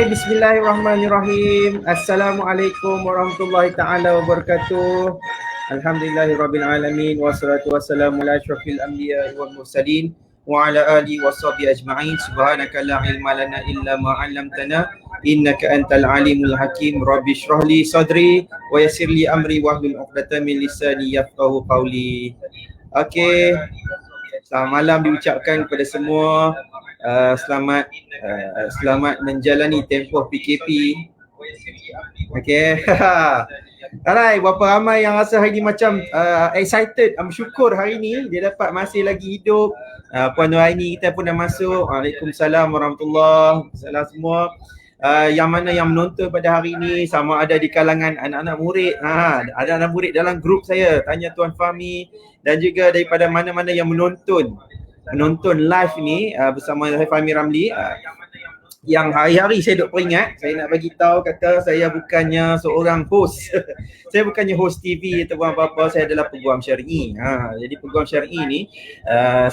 Bismillahirrahmanirrahim. Assalamualaikum warahmatullahi taala wabarakatuh. Alhamdulillahirabbil alamin wassalatu wassalamu ala asyrafil anbiya'i wal mursalin wa ala alihi washabihi ajma'in. Subhanaka la ilma lana illa ma 'allamtana innaka antal alimul hakim. Rabbi shrah li sadri wa yassir li amri wahlul 'uqdatam min lisani yafqahu qawli. Okey. Selamat malam diucapkan kepada semua. Selamat menjalani tempoh PKP. Okay. Alright, berapa ramai yang rasa hari ni macam excited, syukur hari ni dia dapat masih lagi hidup. Puan Nur Aini kita pun dah masuk. Waalaikumsalam warahmatullahi wabarakatuh semua. Yang mana yang menonton pada hari ni sama ada di kalangan anak-anak murid. Ada anak murid dalam grup saya, tanya Tuan Fahmi, dan juga daripada mana-mana yang menonton live ni bersama saya Fahmi Ramli. Yang hari-hari saya duk peringat, saya nak bagi tahu kata saya bukannya seorang host. Saya bukannya host TV ataupun apa-apa, saya adalah peguam syar'i. Jadi peguam syar'i ni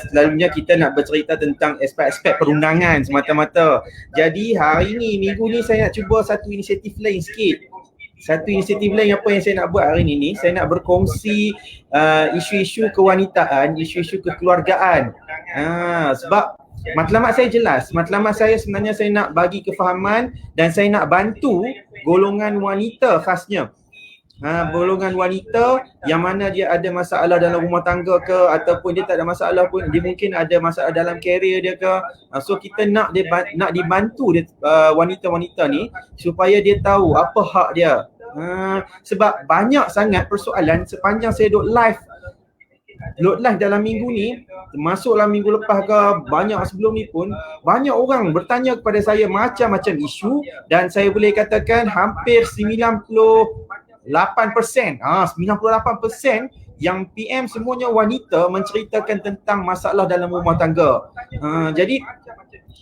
selalunya kita nak bercerita tentang aspek-aspek perundangan semata-mata. Jadi hari ni, minggu ni saya nak cuba satu inisiatif lain sikit. Satu inisiatif lain apa yang saya nak buat hari ni, saya nak berkongsi isu-isu kewanitaan, isu-isu kekeluargaan. Sebab matlamat saya jelas. Matlamat saya sebenarnya saya nak bagi kefahaman dan saya nak bantu golongan wanita khasnya. Golongan wanita yang mana dia ada masalah dalam rumah tangga ke, ataupun dia tak ada masalah pun, dia mungkin ada masalah dalam karier dia ke. So kita nak dibantu wanita-wanita ni supaya dia tahu apa hak dia. Sebab banyak sangat persoalan sepanjang saya duduk live dalam minggu ni, termasuklah minggu lepas ke, banyak sebelum ni pun, banyak orang bertanya kepada saya macam-macam isu, dan saya boleh katakan hampir 98%, 98% yang PM semuanya wanita menceritakan tentang masalah dalam rumah tangga. Jadi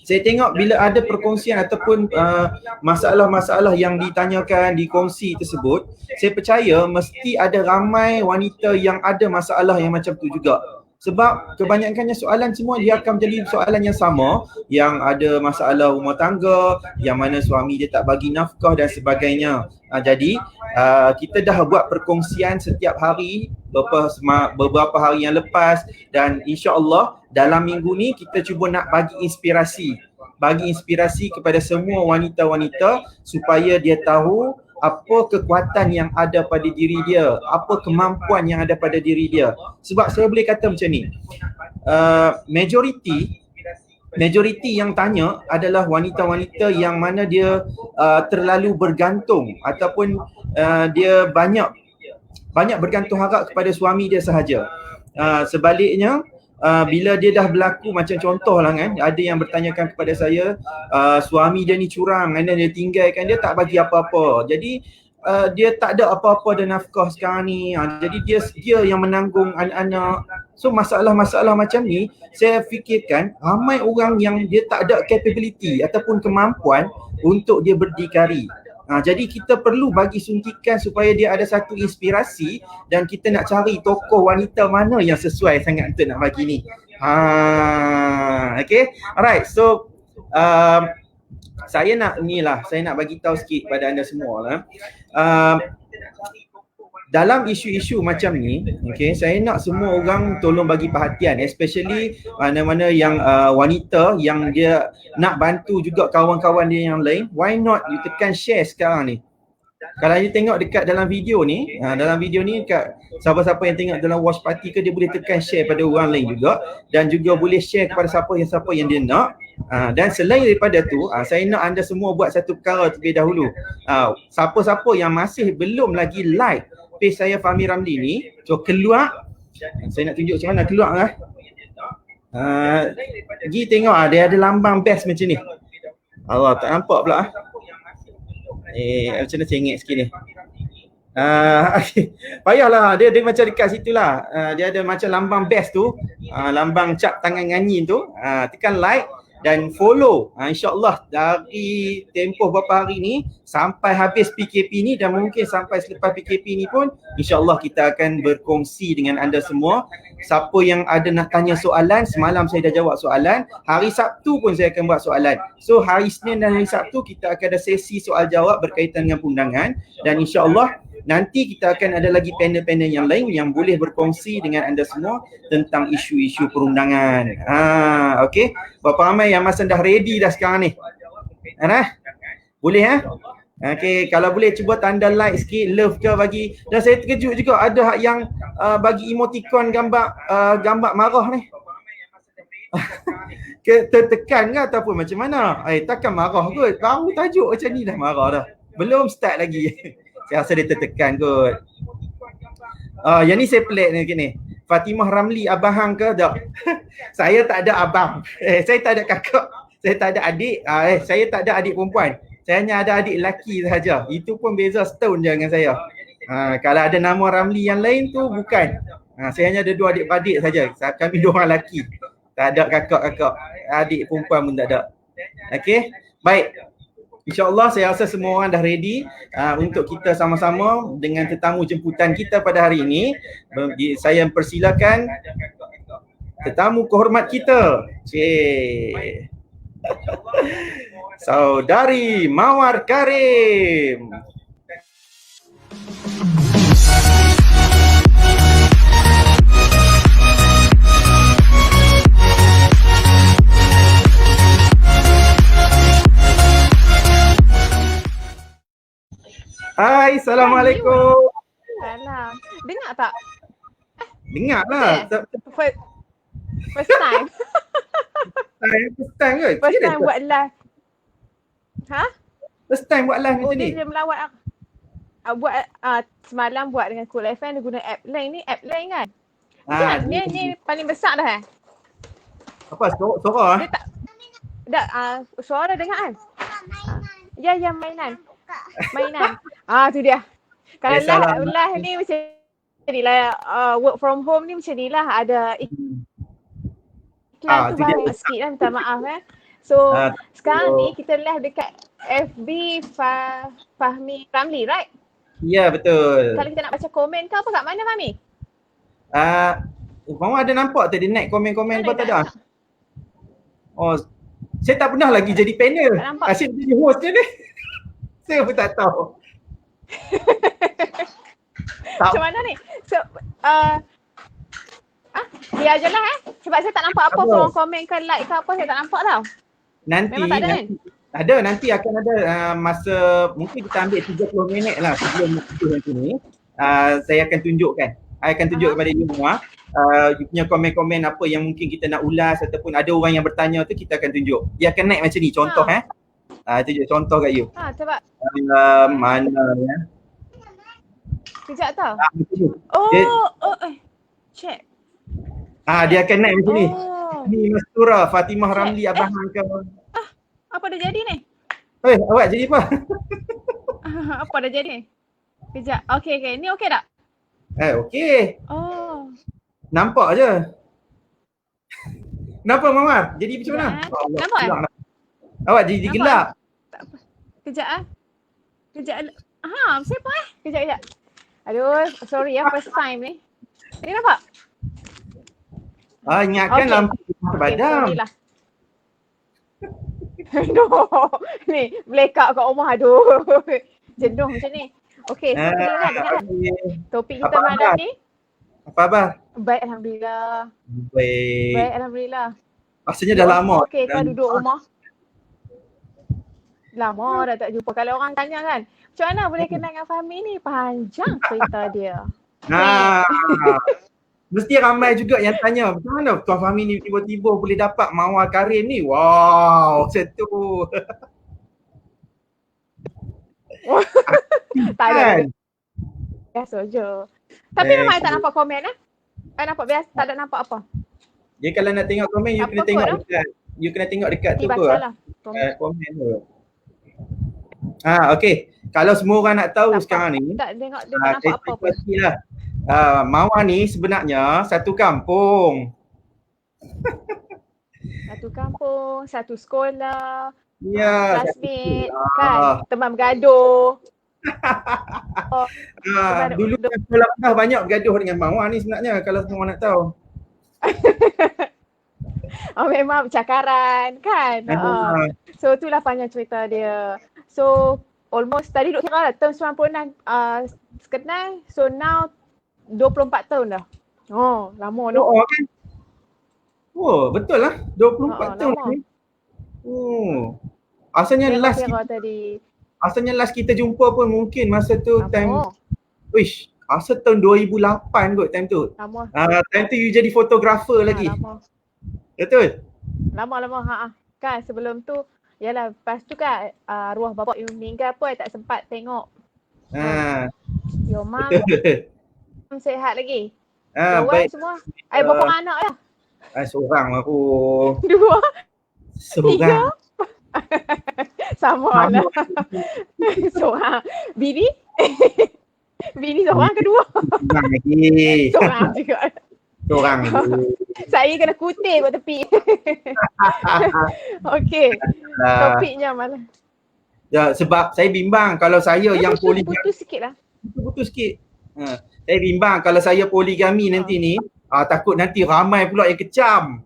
saya tengok bila ada perkongsian ataupun masalah-masalah yang ditanyakan, dikongsi tersebut, saya percaya mesti ada ramai wanita yang ada masalah yang macam tu juga. Sebab kebanyakannya soalan semua dia akan menjadi soalan yang sama, yang ada masalah rumah tangga, yang mana suami dia tak bagi nafkah dan sebagainya. Jadi kita dah buat perkongsian setiap hari beberapa hari yang lepas, dan insya-Allah dalam minggu ni kita cuba nak bagi inspirasi kepada semua wanita-wanita supaya dia tahu apa kekuatan yang ada pada diri dia, apa kemampuan yang ada pada diri dia. Sebab saya boleh kata macam ni, majoriti yang tanya adalah wanita-wanita yang mana dia terlalu bergantung ataupun dia banyak bergantung harap kepada suami dia sahaja. Sebaliknya bila dia dah berlaku, macam contoh lah kan, ada yang bertanyakan kepada saya, suami dia ni curang, dan dia tinggalkan dia, tak bagi apa-apa. Jadi dia tak ada apa-apa dan nafkah sekarang ni. Jadi dia yang menanggung anak-anak. So masalah-masalah macam ni, saya fikirkan ramai orang yang dia tak ada capability ataupun kemampuan untuk dia berdikari. Jadi kita perlu bagi suntikan supaya dia ada satu inspirasi, dan kita nak cari tokoh wanita mana yang sesuai sangat untuk nak bagi ni. Okay, alright. So saya nak bagi tahu sikit pada anda semua lah. Dalam isu-isu macam ni, okay, saya nak semua orang tolong bagi perhatian, especially mana-mana yang wanita yang dia nak bantu juga kawan-kawan dia yang lain. Why not you tekan share sekarang ni. Kalau you tengok dekat dalam video ni, dekat siapa-siapa yang tengok dalam watch party ke, dia boleh tekan share pada orang lain juga, dan juga boleh share kepada siapa yang dia nak. Dan selain daripada tu, saya nak anda semua buat satu perkara terlebih dahulu. Siapa-siapa yang masih belum lagi like page saya Fahmi Ramli ni, so keluar. Saya nak tunjuk macam mana keluar lah. Pergi tengok dia ada lambang best macam ni. Allah, tak nampak pula. Macam mana cengek sikit ni. Payahlah, dia macam dekat situ lah. Dia ada macam lambang best tu, lambang cap tangan nganyi tu. Tekan like. dan follow. InsyaAllah dari tempoh beberapa hari ni sampai habis PKP ni dan mungkin sampai selepas PKP ni pun insyaAllah kita akan berkongsi dengan anda semua. Siapa yang ada nak tanya soalan, semalam saya dah jawab soalan. Hari Sabtu pun saya akan buat soalan. So hari Isnin dan hari Sabtu kita akan ada sesi soal jawab berkaitan dengan perundangan dan insyaAllah nanti kita akan ada lagi panel-panel yang lain yang boleh berkongsi dengan anda semua tentang isu-isu perundangan. Okey. Berapa ramai yang masa dah ready dah sekarang ni? Boleh Okey, kalau boleh cuba tanda like sikit, love ke bagi. Dan saya terkejut juga ada yang bagi emoticon gambar marah ni. Tertekan ke ataupun macam mana? Takkan marah kot. Baru tajuk macam ni dah marah dah. Belum start lagi. Saya rasa dia tertekan kot. Yang ni saya pelik ni. Fatimah Ramli abang hang ke tak? Saya tak ada abang. Saya tak ada kakak. Saya tak ada adik. Saya tak ada adik perempuan. Saya hanya ada adik lelaki sahaja. Itu pun beza setahun je dengan saya. Kalau ada nama Ramli yang lain tu bukan. Saya hanya ada 2 adik-beradik saja. Kami 2 orang lelaki. Tak ada kakak-kakak. Adik perempuan pun tak ada. Okey. Baik. InsyaAllah saya rasa semua orang dah ready untuk kita sama-sama dengan tetamu jemputan kita pada hari ini. Saya persilakan tetamu kehormat kita. Saudari Mawar Karim. Hai, Assalamualaikum. Salam. Dengar tak? Dengar lah. First time. First time ke? First time buat live. First time buat live macam ni? Dia melawat aku. Buat semalam buat dengan Cool FM, dia guna app lain ni, app lain kan? Ni paling besar dah Apa suara? Dia tak. Suara dengar kan? Ya, mainan. Tu dia. Kalau live ni macam ni lah, work from home ni macam ni lah, ada iklan tu banyak sikit lah, minta maaf So sekarang ni kita live dekat FB Fahmi Ramli, right? Ya, betul. Kalau kita nak baca komen ke apa, kat mana Fahmi? Mama ada nampak tadi naik komen-komen apa tak ada? Saya tak pernah lagi jadi panel. Asyik jadi host je ni. Saya pun tak tahu. Macam mana ni? So, biar je lah sebab saya tak nampak apa pun komen ke like ke apa, saya tak nampak tau. Memang tak ada kan? Nanti akan ada masa, mungkin kita ambil 30 minit lah sebelum macam ni. Saya akan tunjukkan. Saya akan tunjuk kepada you semua. You punya komen-komen apa yang mungkin kita nak ulas ataupun ada orang yang bertanya tu, kita akan tunjuk. Dia akan naik macam ni, contoh tunjuk contoh kat you. Sebab mana ya? Kejap tau. Check. Dia akan naik macam ni. Ni Mastura Fatimah Ramli abang ke. Apa dah jadi ni? Awak jadi apa? Apa dah jadi ni? Kejap. Okey. Ni okey tak? Okey. Nampak je. Kenapa Mama? Jadi macam mana? Nampak Awak jadi gelap. Tak apa. Kejap. Siapa Kejap. Aduh, sorry first time ni. Ni nampak? Ingatkan lampu padam. Sorry lah. No. Ni blackout kat rumah, aduh. Jenuh macam ni. Okey, dengar. Topik kita malam ni. Apa khabar? Baik, Alhamdulillah. Baik, Alhamdulillah. Rasanya dah lama. Okey, kau duduk rumah. Lama dah tak jumpa. Kalau orang tanya kan, macam mana boleh kenal dengan Fahmi ni? Panjang cerita dia. Mesti ramai juga yang tanya, macam mana Tuan Fahmi ni tiba-tiba boleh dapat Mawar Karim ni? Wow, macam tu. Tak ada. Biasa je. Tapi memang tak nampak komen nampak biasa, tak ada nampak apa. Dia kalau nak tengok komen, you kena tengok dekat. You kena tengok dekat tu pun. Komen tu. Okey. Kalau semua orang nak tahu sekarang ni, tak tengok dia nampak apa pun. Mawar ni sebenarnya satu kampung. Satu kampung, satu sekolah, Ya, classmate, kan? Teman bergaduh. Teman dulu kan sekolah pernah banyak bergaduh dengan Mawar ni sebenarnya kalau semua nak tahu. memang bercakaran, kan? Ah, So itulah panjang cerita dia. So almost tadi duk kira lah, tahun 96 kenal. So now 24 tahun dah. Oh, lama no. kan? Oh, betul lah. 24 tahun lama. ni. Oh. Asalnya last kita jumpa pun mungkin masa tu lama. time asal tahun 2008 kot time tu. Lama. Time tu you jadi fotografer lagi. Lama. Betul? Lama. Kan sebelum tu, yalah, lepas tu kan arwah bapak you meninggal pun tak sempat tengok. Your mom sihat lagi? Your wife semua? Berapa anak lah? Seorang aku. 2? Seorang. 3? Sama lah. Seorang. Bini? Bini seorang kedua? Seorang lagi. Seorang juga. Seorang lagi. Saya kena kutip kat tepi. Okey. Topiknya mana? Ya, sebab saya bimbang kalau saya yang poligami. Putus sikit lah. Putus sikit. Saya bimbang kalau saya poligami nanti ni, takut nanti ramai pula yang kecam.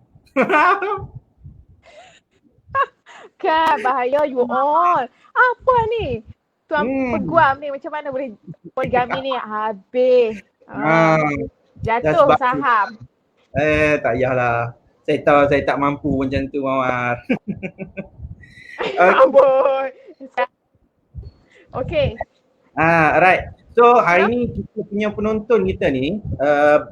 Kan bahaya you all. Apa ni? Tuan peguam ni macam mana boleh poligami ni habis. Jatuh saham. Tak payahlah. Saya tahu saya tak mampu macam tu, Mawar. Amboi. Okay. Alright. So hari ni kita punya penonton kita ni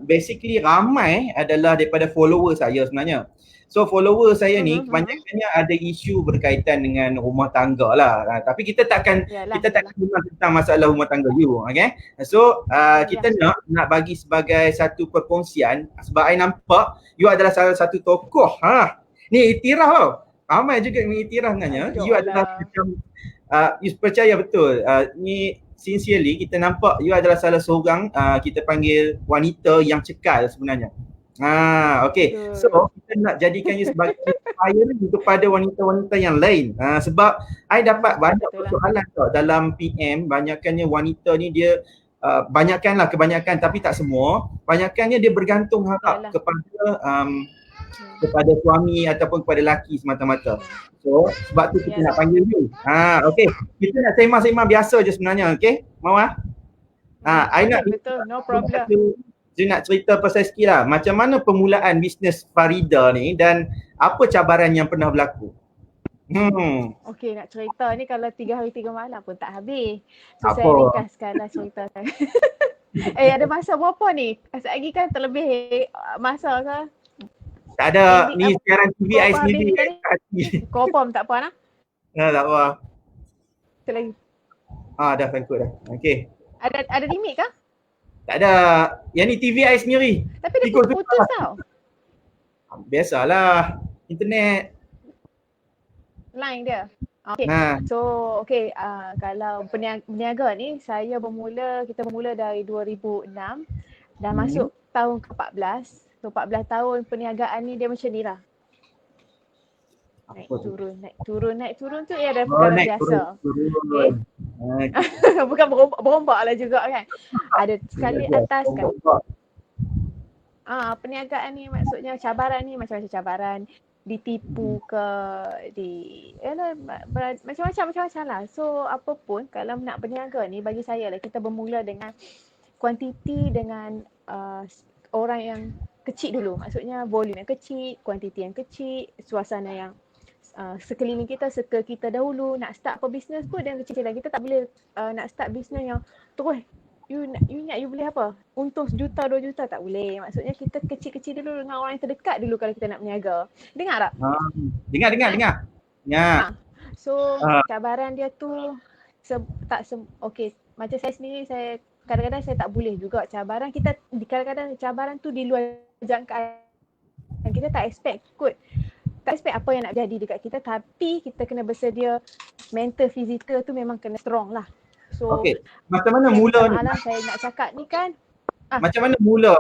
basically ramai adalah daripada follower saya sebenarnya. So follower saya ni kebanyakannya ada isu berkaitan dengan rumah tangga lah. Tapi kita takkan bimbang tentang masalah rumah tangga you, okay? So kita nak bagi sebagai satu perkongsian sebab I nampak you adalah salah satu tokoh. Ni iktiraf tau. Ramai juga yang iktiraf sebenarnya. You adalah macam you percaya betul. Ni sincerely kita nampak you adalah salah seorang kita panggil wanita yang cekal sebenarnya. Okay. So kita nak jadikan you sebagai inspiration kepada wanita-wanita yang lain. Sebab I dapat banyak persoalan tau dalam PM. Banyakkannya wanita ni dia kebanyakan tapi tak semua. Banyakkannya dia bergantung harap kepada suami ataupun kepada lelaki semata-mata. So sebab tu kita nak panggil you. Okay. Kita nak sembang-sembang biasa je sebenarnya, okay? Mawar? I nak betul, no problem. Saya nak cerita pasal sikit lah. Macam mana permulaan bisnes Farida ni dan apa cabaran yang pernah berlaku? Okay, nak cerita ni kalau 3 hari 3 malam pun tak habis. So saya ringkaskanlah cerita saya. Ada masa berapa ni? Lagi kan terlebih masa ke? Tak ada. Ni sekarang TVI sendiri. Confirm tak apa nak? Tak apa. Lagi. Dah sangkut dah. Okay. Ada limit ke? Tak ada. Yang ni TVI sendiri. Tapi dia putus tau. Biasalah. Internet. Line dia. Okay. So, okay. Kalau berniaga ni, kita bermula dari 2006 dan masuk tahun ke-14. So, 14 tahun perniagaan ni dia macam ni lah. Naik turun tu ada perkara biasa. Okay. Bukan berombak lah juga kan. Ada sekali atas kan. Perniagaan ni maksudnya cabaran ni macam-macam cabaran. Ditipu ke, macam-macam lah. So apa pun kalau nak berniaga ni bagi saya lah kita bermula dengan kuantiti dengan orang yang kecil dulu. Maksudnya volume yang kecil, kuantiti yang kecil, suasana yang sekeliling kita, circle kita dahulu. Nak start apa bisnes pun dengan kecil-kecilan. Kita tak boleh nak start bisnes yang terus you boleh apa? Untung 1 juta, 2 juta tak boleh. Maksudnya kita kecil-kecil dulu dengan orang yang terdekat dulu kalau kita nak berniaga. Dengar tak? Dengar. So cabaran dia tu okay. Macam saya sendiri, saya kadang-kadang saya tak boleh juga cabaran kita. Kadang-kadang cabaran tu di luar jangkaan. Kita tak expect kot. Tak expect apa yang nak jadi dekat kita, tapi kita kena bersedia mental, fizikal tu memang kena strong lah. So, macam mana mula ni? Saya nak cakap ni kan. Macam mana mula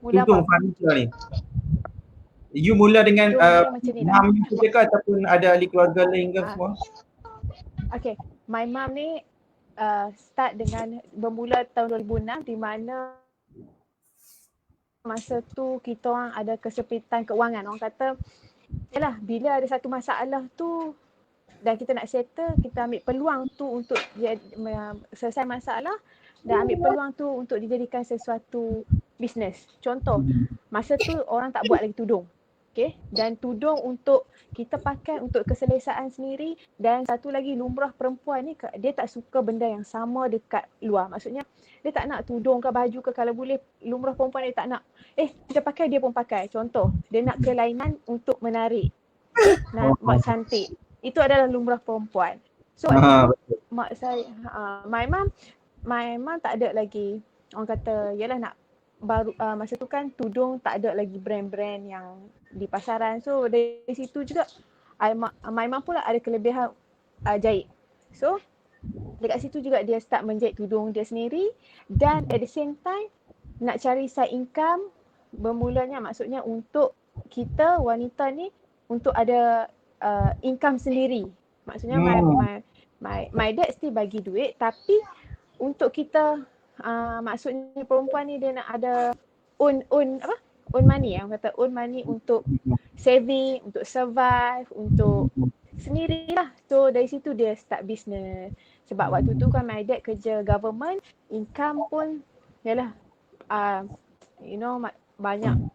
untung furniture ni? You mula dengan Tudung macam ni lah. mum you saja ke ataupun ada ahli keluarga lain ke semua? Okay, my mum ni start dengan bermula tahun 2006 di mana masa tu kita orang ada kesempitan keuangan. Orang kata, yalah bila ada satu masalah tu dan kita nak settle, kita ambil peluang tu untuk selesai masalah dan ambil peluang tu untuk dijadikan sesuatu bisnes. Contoh, masa tu orang tak buat lagi tudung. Okay, dan tudung untuk kita pakai untuk keselesaan sendiri, dan satu lagi lumrah perempuan ni dia tak suka benda yang sama dekat luar. Maksudnya dia tak nak tudung ke baju ke, kalau boleh lumrah perempuan dia tak nak. Kita pakai dia pun pakai. Contoh, dia nak kelainan untuk menarik. Nak buat cantik. Itu adalah lumrah perempuan. So mak saya, my mum tak ada lagi, orang kata yalah nak baru masa tu kan tudung tak ada lagi brand-brand yang di pasaran. So dari situ juga my mum pula ada kelebihan jahit. So dekat situ juga dia start menjahit tudung dia sendiri, dan at the same time nak cari side income. Bermulanya maksudnya untuk kita wanita ni untuk ada income sendiri. Maksudnya my dad still bagi duit, tapi untuk kita maksudnya perempuan ni dia nak ada own money, orang kata own money untuk saving, untuk survive, untuk sendirilah. So dari situ dia start business. Sebab waktu tu kan my dad kerja government, income pun yalah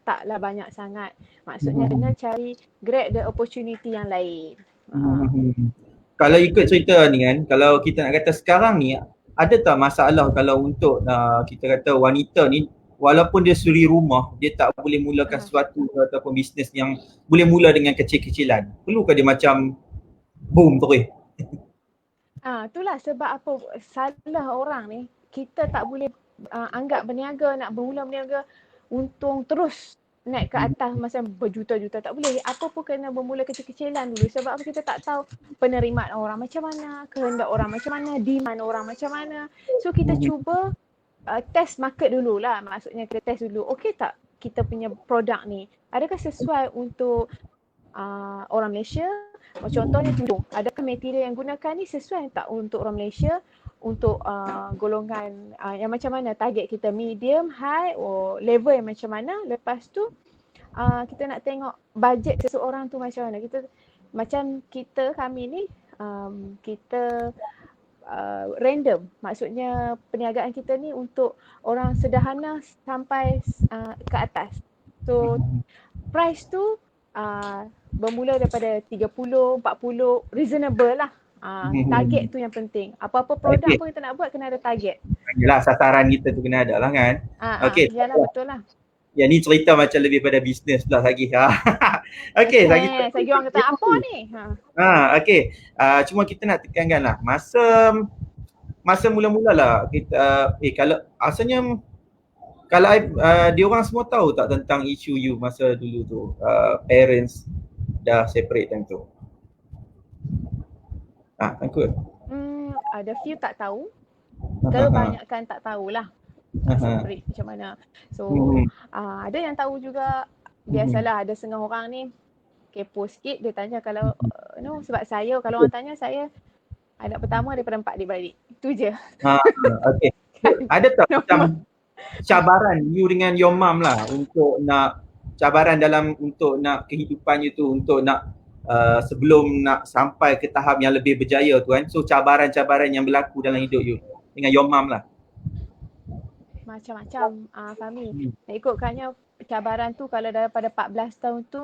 taklah banyak sangat. Maksudnya kena cari grab the opportunity yang lain. Kalau ikut cerita ni kan, kalau kita nak kata sekarang ni, ada tak masalah kalau untuk kita kata wanita ni walaupun dia suri rumah, dia tak boleh mulakan sesuatu ataupun bisnes yang boleh mula dengan kecil-kecilan? Perlukah dia macam boom terus? Itulah sebab apa salah orang ni, kita tak boleh anggap berniaga, nak bermula berniaga untung terus naik ke atas macam berjuta-juta. Tak boleh. Apa pun kena bermula kecil-kecilan dulu. Sebab apa, kita tak tahu penerimaan orang macam mana, kehendak orang macam mana, demand orang macam mana. So kita cuba test market dululah. Maksudnya kita test dulu, okey tak kita punya produk ni, adakah sesuai untuk orang Malaysia? Contohnya tudung, adakah material yang gunakan ni sesuai tak untuk orang Malaysia, untuk golongan yang macam mana, target kita medium, high, level yang macam mana. Lepas tu kita nak tengok bajet seseorang tu macam mana. Kami ni kita random. Maksudnya perniagaan kita ni untuk orang sederhana sampai ke atas. So price tu bermula daripada 30, 40, reasonable lah. Target tu yang penting. Apa-apa produk pun kita nak buat kena ada target. Yalah, sasaran kita tu kena ada lah kan. Okey. Yalah, betul lah. Ya, ni cerita macam lebih pada bisnes pula lagi. Okey, lagi orang kata apa ni? Okey. Cuma kita nak tekankan lah, masa mula-mula lah kita kalau asalnya kalau dia orang semua tahu tak tentang isu you masa dulu tu, parents dah separate time tu? Takut. Ada few tak tahu. Kebanyakan tak tahulah. Separate macam mana. So ada yang tahu juga. Biasalah ada setengah orang ni kepo sikit, dia tanya kalau sebab saya, kalau orang tanya saya anak pertama daripada 4 adik-beradik. Itu je. Okey. Ada tak macam cabaran you dengan your mum lah untuk nak cabaran dalam untuk nak kehidupan you tu, untuk nak sebelum nak sampai ke tahap yang lebih berjaya tu kan. So cabaran-cabaran yang berlaku dalam hidup you dengan your mum lah. Macam-macam Fahmi. Nak ikutkannya cabaran tu kalau daripada 14 tahun tu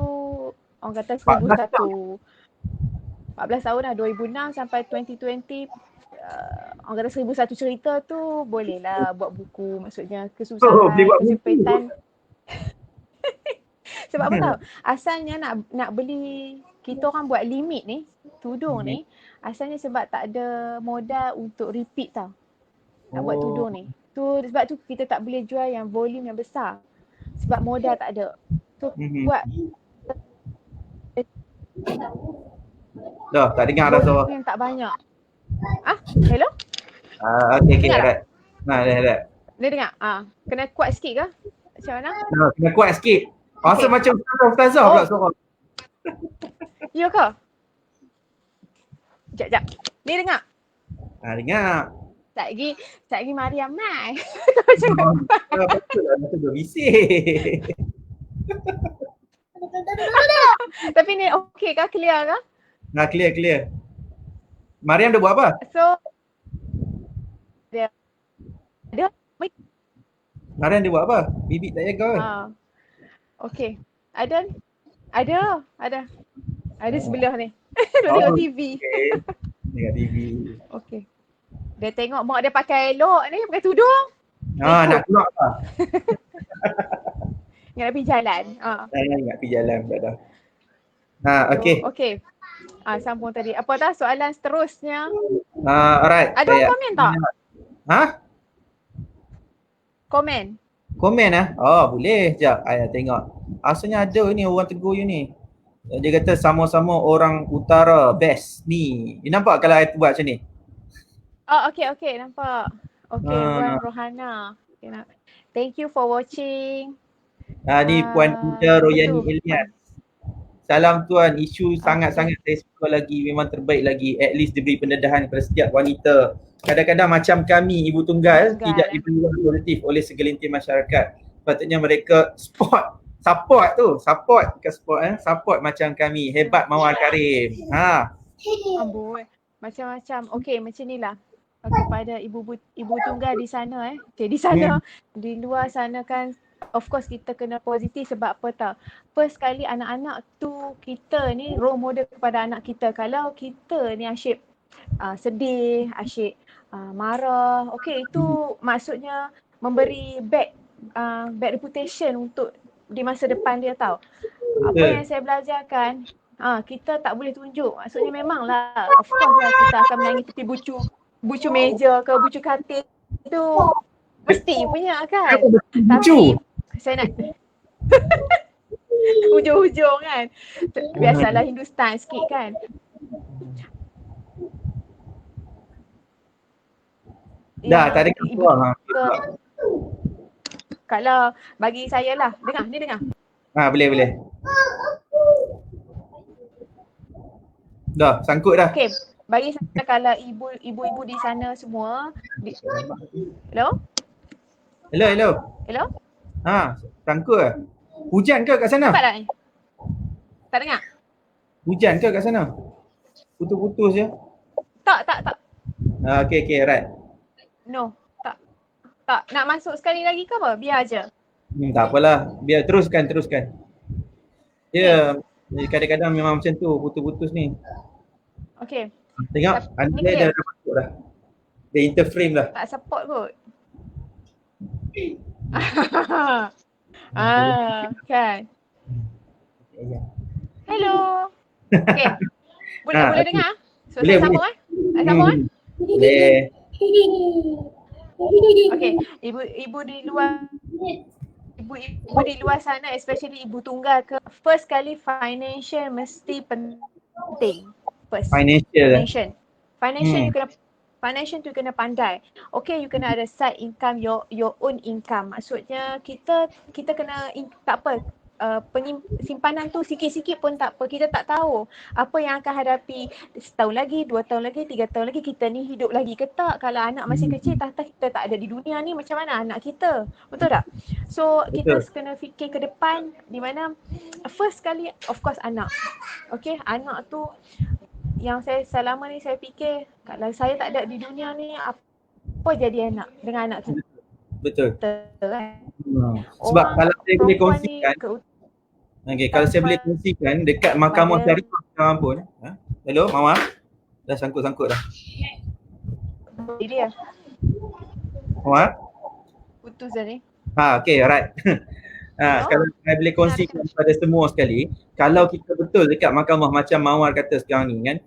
orang kata 1001. 14 tahun lah, 2006 sampai 2020. Orang kata 1001 cerita tu bolehlah buat buku. Maksudnya kesusahan, kesempitan. Sebab apa tahu? Asalnya nak beli, kita orang buat limit ni, tudung ni, asalnya sebab tak ada modal untuk repeat tau. Nak buat tudung ni. Sebab tu kita tak boleh jual yang volume yang besar. Sebab modal tak ada. So buat dah tak dengar dah suara. Yang tak banyak. Hello? Okey, dah. Dah. Dia dengar? Kena kuat sikit ke? Macam mana? Kena kuat sikit. Rasa Okay. macam ustazah pula suara. Ya ke? Sekejap. Ni dengar. Dengar. Tak lagi Mariam mai. Betul lah, masa berbisik. Tapi ni okey ke? Clear ke? Clear. Mariam dah buat apa? So, dia Mariam dia buat apa? Bibik tak jaga. okey. Ada sebelah ni. Dia tengok TV. Okay. Tengok TV. Okey. Dia tengok mak dia pakai elok ni, pakai tudung. Nak keluar lah. Ingat nak pergi jalan. Ingat pergi jalan pula dah. Okay. Okey. Sambung tadi. Apa dah soalan seterusnya? Alright. Ada komen tak? Komen? Boleh. Sekejap. Ayah tengok. Asalnya ada ni orang tegur you ni. Dia kata sama-sama orang utara best ni. You nampak kalau I buat macam ni? Okey. Nampak. Okey, Puan Rohana. Okay, thank you for watching. Ni Puan Ida Royani Ilyas. Salam tuan, isu sangat-sangat saya suka lagi, memang terbaik lagi. At least diberi pendedahan kepada setiap wanita. Kadang-kadang macam kami ibu tunggal tidak diberi ruang produktif oleh segelintir masyarakat. Patutnya mereka support macam kami. Hebat Mawar Karim. Amboi. Macam-macam. Okey, macam inilah. Kepada ibu tunggal di sana di sana, di luar sana kan, of course kita kena positif sebab apa tahu. First kali anak-anak tu kita ni role model kepada anak kita. Kalau kita ni asyik sedih, asyik marah, okey, itu maksudnya memberi bad reputation untuk di masa depan dia tahu. Apa yang saya belajarkan, kita tak boleh tunjuk. Maksudnya memanglah, of course lah kita akan menangis tepi bucu meja ke bucu katil tu mesti punya kan. Tapi saya nak hujung-hujung kan. Biasalah Hindustan sikit kan. Dah, tak ada keluar. Kalau bagi saya lah, dengar. Boleh. Dah, sangkut dah. Okey, bagi saya kalau ibu-ibu di sana semua Hello? Sangkut ke? Hujan ke kat sana? Nampak tak ni? Tak dengar? Hujan ke kat sana? Putus-putus je. Tak. Okay, right. No, tak. Nak masuk sekali lagi ke apa? Biar je. Tak apalah. Biar teruskan. Ya, kadang-kadang memang macam tu, putus-putus ni. Okay. Tengok, anda dah masuk dah. Dia interframe dah. Tak support kot. Kan. Hello. Okay. Boleh dengar? So saya sambung Sambung Boleh. Okay. Ibu di luar sana, especially ibu tunggal ke, first kali financial mesti penting. Financial tu kena pandai. Okay, you kena ada side income, your own income. Maksudnya kita kena tak apa, simpanan tu sikit-sikit pun tak apa. Kita tak tahu apa yang akan hadapi setahun lagi, 2 tahun lagi, 3 tahun lagi, kita ni hidup lagi ke tak. Kalau anak masih kecil, kita tak ada di dunia ni, macam mana anak kita? Betul tak? So kita kena fikir ke depan, di mana first kali of course anak. Okay, anak tu yang saya selama ni saya fikir, kalau saya tak ada di dunia ni, apa jadi anak dengan anak kita? Betul. Kan? Sebab kalau saya boleh kongsikan, kalau saya boleh kongsikan dekat Mahkamah Syariah sekarang pun, hello Mama, dah sangkut-sangkut dah. Dia. Mama? Putus dah ni. Okay, alright. Kalau saya boleh kongsikan kepada semua sekali, kalau kita betul dekat mahkamah macam Mawar kata sekarang ni kan,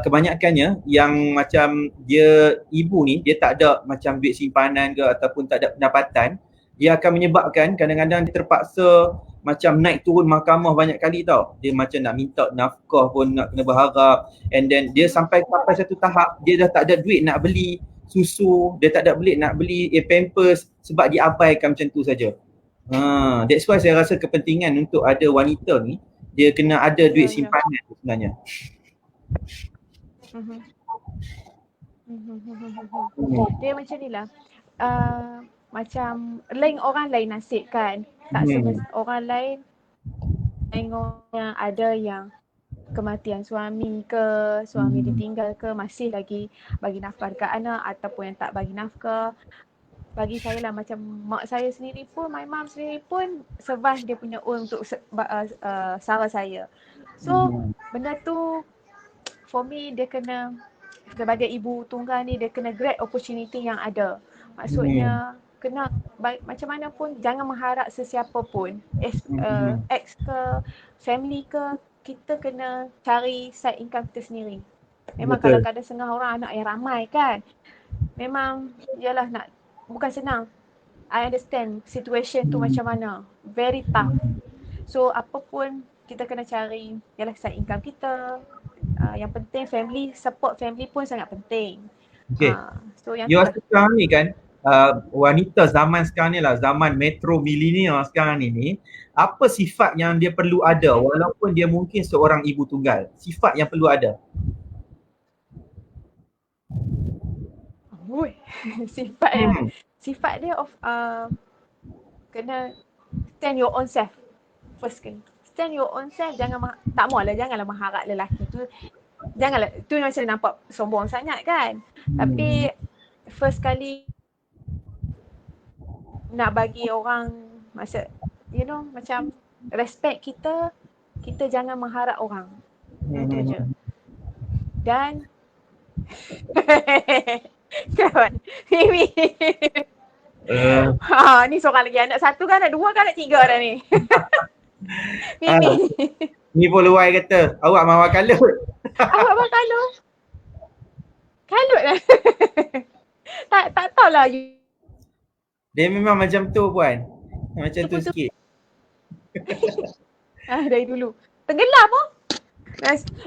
kebanyakannya yang macam dia ibu ni, dia tak ada macam duit simpanan ke ataupun tak ada pendapatan, dia akan menyebabkan kadang-kadang dia terpaksa macam naik turun mahkamah banyak kali tau. Dia macam nak minta nafkah pun nak kena berharap, and then dia sampai satu tahap dia dah tak ada duit nak beli susu, dia tak ada duit nak beli pampers sebab diabaikan macam tu saja. That's why saya rasa kepentingan untuk ada wanita ni, dia kena ada duit Ya. simpanan sebenarnya. Dia macam ni lah. Macam lain orang lain nasib kan. Tak orang lain tengoknya ada yang kematian suami ke, suami ditinggal ke, masih lagi bagi nafkah dekat anak ataupun yang tak bagi nafkah. Bagi saya lah macam mak saya sendiri pun, my mom sendiri pun survive dia punya own untuk sara saya. So benda tu for me dia kena, sebagai ibu tunggal ni dia kena grab opportunity yang ada. Maksudnya kena macam mana pun jangan mengharap sesiapa pun, ex ke, family ke, kita kena cari side income kita sendiri. Memang Betul. kalau kadang setengah orang anak yang ramai kan, memang yalah nak, bukan senang. I understand situation tu macam mana, very tough. So apa pun kita kena cari yalah side income kita. Yang penting family, support family pun sangat penting. Okay. So yang you tu rasa sekarang ni kan, wanita zaman sekarang ni lah, zaman metro milenial sekarang ni, apa sifat yang dia perlu ada walaupun dia mungkin seorang ibu tunggal? Sifat yang perlu ada? Sifat dia kena stand your own self first kali. Stand your own self, janganlah mengharap lelaki tu, janganlah, tu macam nampak sombong sangat kan. Tapi first kali nak bagi orang masa macam respect kita jangan mengharap orang. Itu je. Dan kawan, Mimi. Ni seorang lagi, anak satu kan, anak dua kan, anak tiga dah ni. Mimi. Ni pun luai kata, awak mawar kalut. Awak mawar kalut? Kalut lah. tak tahulah. Dia memang macam tu puan. Macam tu sikit. Dari dulu. Tenggelam pun.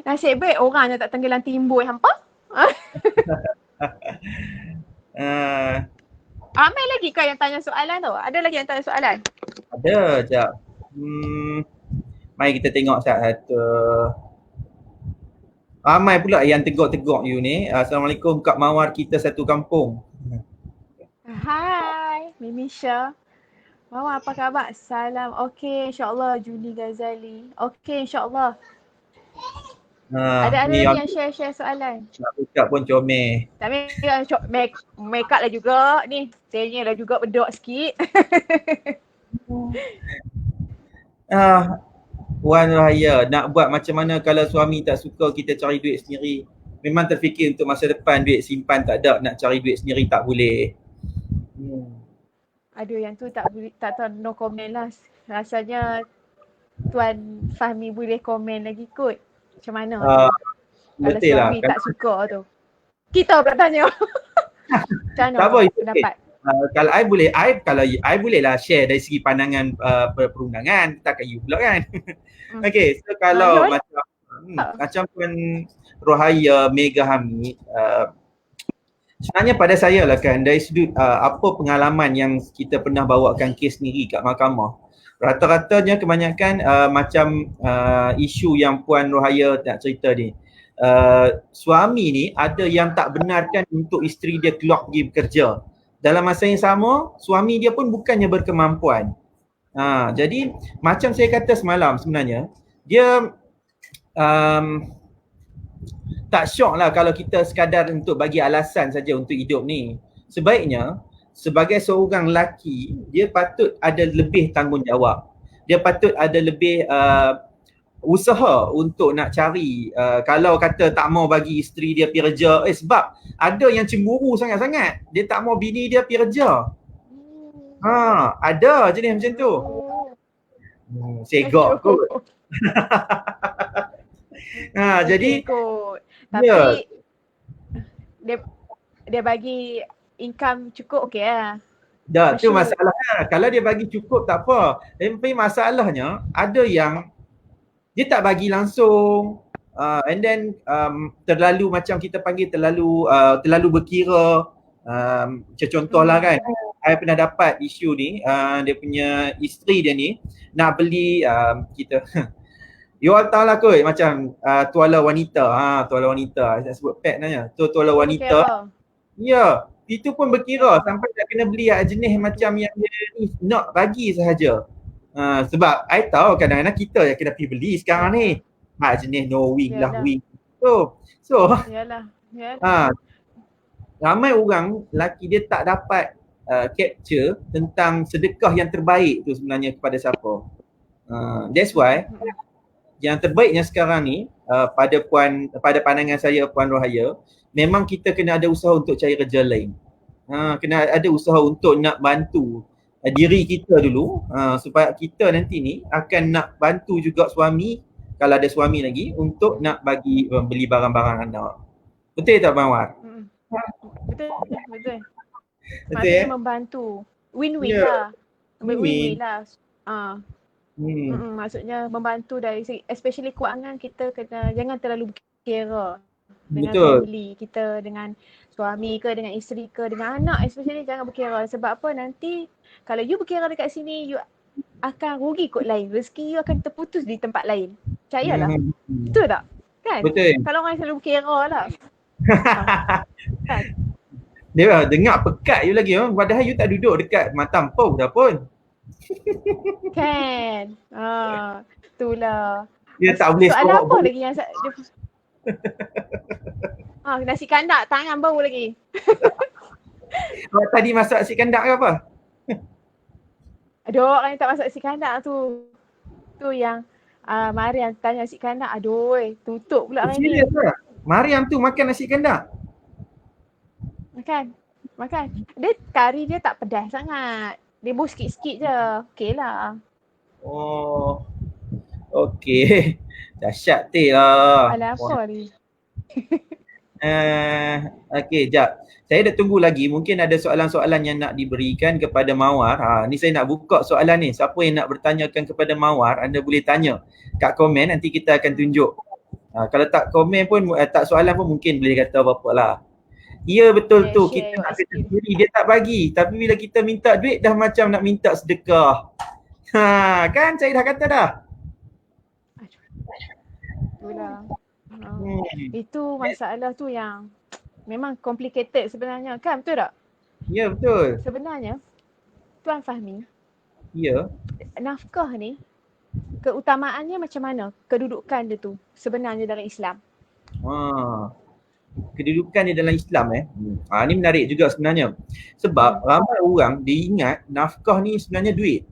Nasib baik orang yang tak tenggelam timbul hampa. Ramai lagi kau yang tanya soalan tu? Ada lagi yang tanya soalan? Ada, sekejap. Mari kita tengok satu. Ramai pula yang teguk-teguk you ni. Assalamualaikum Kak Mawar, kita satu kampung. Hai, Mimi Syah. Mawar apa khabar? Salam. Okey, insyaAllah. Julie Ghazali. Okey, insyaAllah. Ada lagi yang share soalan? Nak ucap pun comel. Tapi make up lah juga ni. Saya lah juga bedok sikit. Puan Rahaya, nak buat macam mana kalau suami tak suka kita cari duit sendiri? Memang terfikir untuk masa depan, duit simpan tak ada, nak cari duit sendiri tak boleh. Aduh, yang tu tak tahu, no comment lah. Rasanya Tuan Fahmi boleh komen lagi kot. Macam mana? Kalau suami tak suka tu. Kita pula tanya. Macam mana pendapat? Kalau I boleh lah share dari segi pandangan perundangan, takkan you pula kan. Okay, so kalau macam Puan Rohaya Mega Hamid, sebenarnya pada saya lah kan, dari sudut apa pengalaman yang kita pernah bawakan kes sendiri kat mahkamah, rata-ratanya kebanyakan macam isu yang Puan Rohaya nak cerita ni, suami ni ada yang tak benarkan untuk isteri dia keluar pergi bekerja. Dalam masa yang sama, suami dia pun bukannya berkemampuan. Jadi macam saya kata semalam, sebenarnya dia tak syok lah kalau kita sekadar untuk bagi alasan saja untuk hidup ni. Sebaiknya sebagai seorang lelaki, dia patut ada lebih tanggungjawab. Dia patut ada lebih usaha untuk nak cari, kalau kata tak mau bagi isteri dia pergi kerja, sebab ada yang cemburu sangat-sangat, dia tak mau bini dia pergi kerja. Ada jenis macam tu. Segak kot. Jadi tapi dia bagi income cukup okey lah. Dah, tu masalahnya. Kalau dia bagi cukup tak apa. Tapi masalahnya ada yang dia tak bagi langsung, and then terlalu, macam kita panggil terlalu berkira, macam contohlah kan, I pernah dapat isu ni, dia punya isteri dia ni nak beli kita you all tahu lah kot macam tuala wanita. Tuala wanita. Saya sebut pad nanya. Tu tuala wanita. Ya, itu pun berkira sampai nak kena beli jenis macam yang dia ni nak bagi sahaja. Sebab I tahu kadang-kadang kita yang kena pergi beli sekarang ni. Jenis no wing lah wing. So yalah. Ramai orang lelaki dia tak dapat capture tentang sedekah yang terbaik tu sebenarnya kepada siapa. That's why yang terbaiknya sekarang ni pada pandangan saya Puan Rohaya, memang kita kena ada usaha untuk cari kerja lain. Kena ada usaha untuk nak bantu diri kita dulu, supaya kita nanti ni akan nak bantu juga suami, kalau ada suami lagi, untuk nak bagi beli barang-barang anak. Betul tak Bang War? Betul. Maksudnya membantu. Win-win lah. Win-win lah. Maksudnya membantu dari segi, especially kewangan kita kena jangan terlalu berkira dengan family kita, dengan suami ke, dengan isteri ke, dengan anak, especially jangan berkira. Sebab apa, nanti kalau you berkira dekat sini, you akan rugi kot lain. Rezeki you akan terputus di tempat lain. Percayalah. Betul tak? Kan? Betul. Kalau orang selalu berkira lah. Kan? Dia dengar pekat you lagi, padahal you tak duduk dekat Matampau dah pun. Kan? Itulah. Dia tak boleh soalan apa lagi yang nasi kandak tangan bau lagi. Tadi masak nasi kandak ke apa? Aduh, orang yang tak masak nasi kandak tu. Tu yang Mariam tanya nasi kandak. Aduh, tutup pula hari ni. Mariam tu makan nasi kandak? Makan. Dia kari dia tak pedas sangat. Dia bau sikit-sikit je. Okey lah. Oh. Okey. Dahsyat lah. Alah apa ni? Okey, jap. Saya dah tunggu lagi. Mungkin ada soalan-soalan yang nak diberikan kepada Mawar. Ni saya nak buka soalan ni. Siapa yang nak bertanyakan kepada Mawar, anda boleh tanya kat komen. Nanti kita akan tunjuk. Kalau tak komen pun, tak soalan pun mungkin boleh kata apa-apa lah. Ya betul tu, kita nak kena sendiri, dia tak bagi. Tapi bila kita minta duit dah macam nak minta sedekah. Kan saya dah kata dah. Itulah. Itu masalah tu yang memang complicated sebenarnya, kan? Betul tak? Ya betul. Sebenarnya Tuan Fahmi, ya, nafkah ni keutamaannya macam mana? Kedudukan dia tu sebenarnya dalam Islam. Kedudukan dia dalam Islam ni menarik juga sebenarnya. Sebab ramai orang dia ingat nafkah ni sebenarnya duit.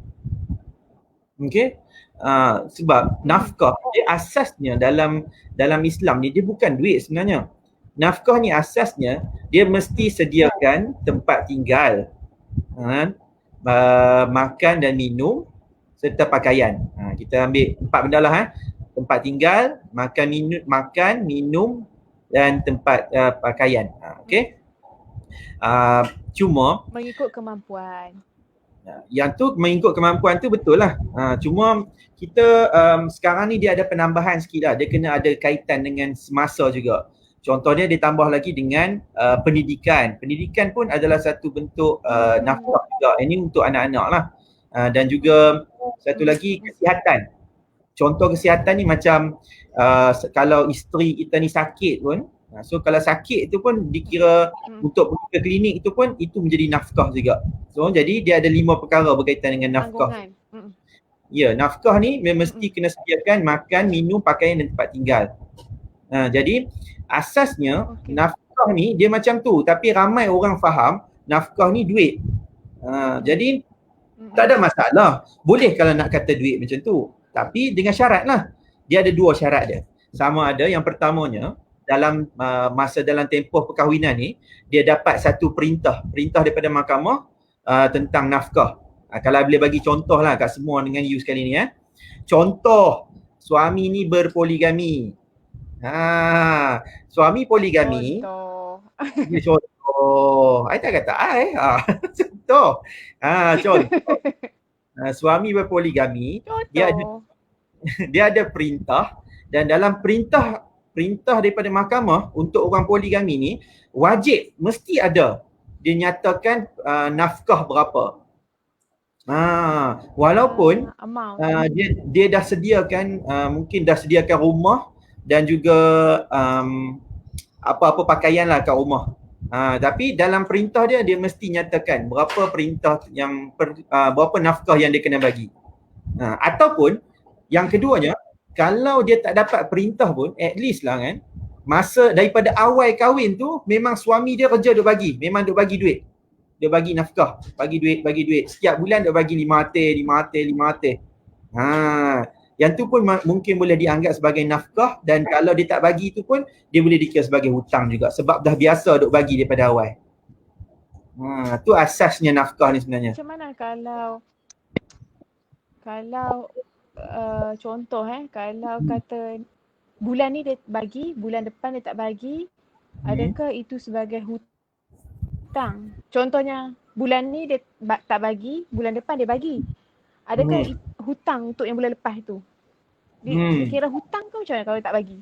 Okey? Sebab nafkah dia asasnya dalam Islam ni dia bukan duit sebenarnya. Nafkah ni asasnya dia mesti sediakan tempat tinggal, makan dan minum serta pakaian. Kita ambil 4 benda lah. Tempat tinggal, makan, minum dan tempat pakaian. Okey. Cuma mengikut kemampuan. Yang tu mengikut kemampuan tu betul lah. Cuma kita sekarang ni dia ada penambahan sikit lah. Dia kena ada kaitan dengan semasa juga. Contohnya dia tambah lagi dengan pendidikan. Pendidikan pun adalah satu bentuk nafkah juga. Ini untuk anak-anak lah. Dan juga satu lagi kesihatan. Contoh kesihatan ni macam kalau isteri kita ni sakit pun, so kalau sakit tu pun dikira untuk pergi ke klinik tu pun itu menjadi nafkah juga. So jadi dia ada 5 perkara berkaitan dengan nafkah. Ya, nafkah ni mesti kena sediakan makan, minum, pakaian dan tempat tinggal. Jadi asasnya nafkah ni dia macam tu, tapi ramai orang faham nafkah ni duit. Jadi tak ada masalah. Boleh kalau nak kata duit macam tu. Tapi dengan syarat lah. Dia ada 2 syarat dia. Sama ada yang pertamanya, dalam masa dalam tempoh perkahwinan ni, dia dapat satu perintah daripada mahkamah tentang nafkah. Kalau boleh bagi contoh lah kat semua dengan you sekali ni. Contoh, suami ni berpoligami. Suami poligami. Contoh. I tak kata I. Contoh. Contoh. Suami berpoligami, dia ada perintah, dan dalam perintah daripada mahkamah untuk orang poligami ni wajib mesti ada dia nyatakan nafkah berapa. Walaupun amount. dia dah sediakan mungkin dah sediakan rumah dan juga apa-apa pakaian lah kat rumah. Tapi dalam perintah dia mesti nyatakan berapa perintah yang berapa nafkah yang dia kena bagi. Ataupun yang keduanya, kalau dia tak dapat perintah pun, at least lah kan, masa daripada awal kahwin tu memang suami dia kerja duk bagi, memang duk bagi duit. Dia bagi nafkah, bagi duit. Setiap bulan dia bagi 5 yang tu pun mungkin boleh dianggap sebagai nafkah, dan kalau dia tak bagi tu pun dia boleh dikira sebagai hutang juga sebab dah biasa duk bagi daripada awal. Tu asasnya nafkah ni sebenarnya. Macam mana kalau contoh kalau kata bulan ni dia bagi, bulan depan dia tak bagi, adakah itu sebagai hutang? Contohnya bulan ni dia tak bagi, bulan depan dia bagi. Adakah hutang untuk yang bulan lepas tu? Dikira hutang ke macam mana kalau tak bagi?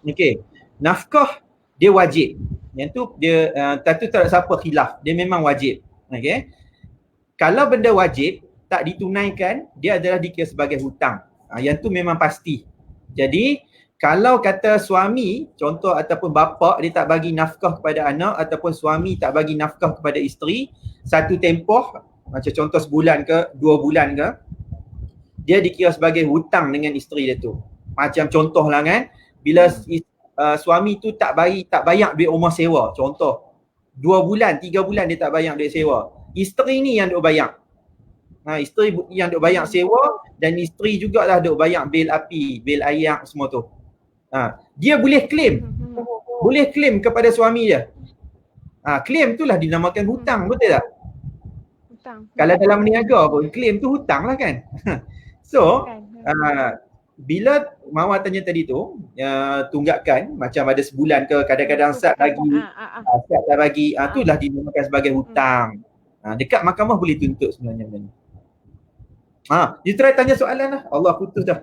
Okey. Nafkah dia wajib. Yang tu dia tak ada siapa khilaf. Dia memang wajib. Okey. Kalau benda wajib tak ditunaikan, dia adalah dikira sebagai hutang. Yang tu memang pasti. Jadi kalau kata suami, contoh ataupun bapa dia tak bagi nafkah kepada anak, ataupun suami tak bagi nafkah kepada isteri satu tempoh, macam contoh sebulan ke 2 bulan ke, dia dikira sebagai hutang dengan isteri dia tu. Macam contoh lah kan, bila suami tu tak bayar duit rumah sewa, contoh 2 bulan, 3 bulan dia tak bayar duit sewa, isteri ni yang duk bayar. Isteri yang duk bayar sewa, dan isteri jugalah duk bayar bil api, bil air semua tu. Dia boleh claim kepada suami dia. Claim tu lah dinamakan hutang, betul tak? Hutang. Kalau dalam niaga pun claim tu hutang lah kan. So bila Mawar tanya tadi tu, tunggakan macam ada sebulan ke, kadang-kadang Sat bagi, Sat tak bagi, itulah dinamakan sebagai hutang. Dekat mahkamah boleh tuntut sebenarnya benda ni. Dia try tanya soalan lah. Allah putus dah.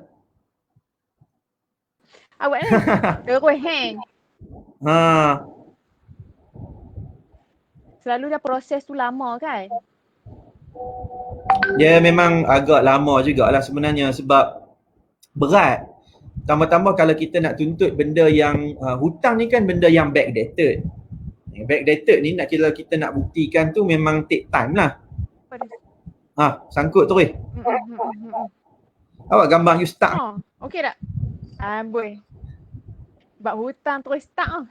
Awak ni terus hang. Selalu dah proses tu lama kan? Dia memang agak lama jugalah sebenarnya sebab berat. Tambah-tambah kalau kita nak tuntut benda yang hutang ni kan benda yang backdated. Backdated ni kalau kita nak buktikan tu memang take time lah. Sangkut tu Awak gambar you stuck. Okey tak? Amboi. Sebab hutang terus stuck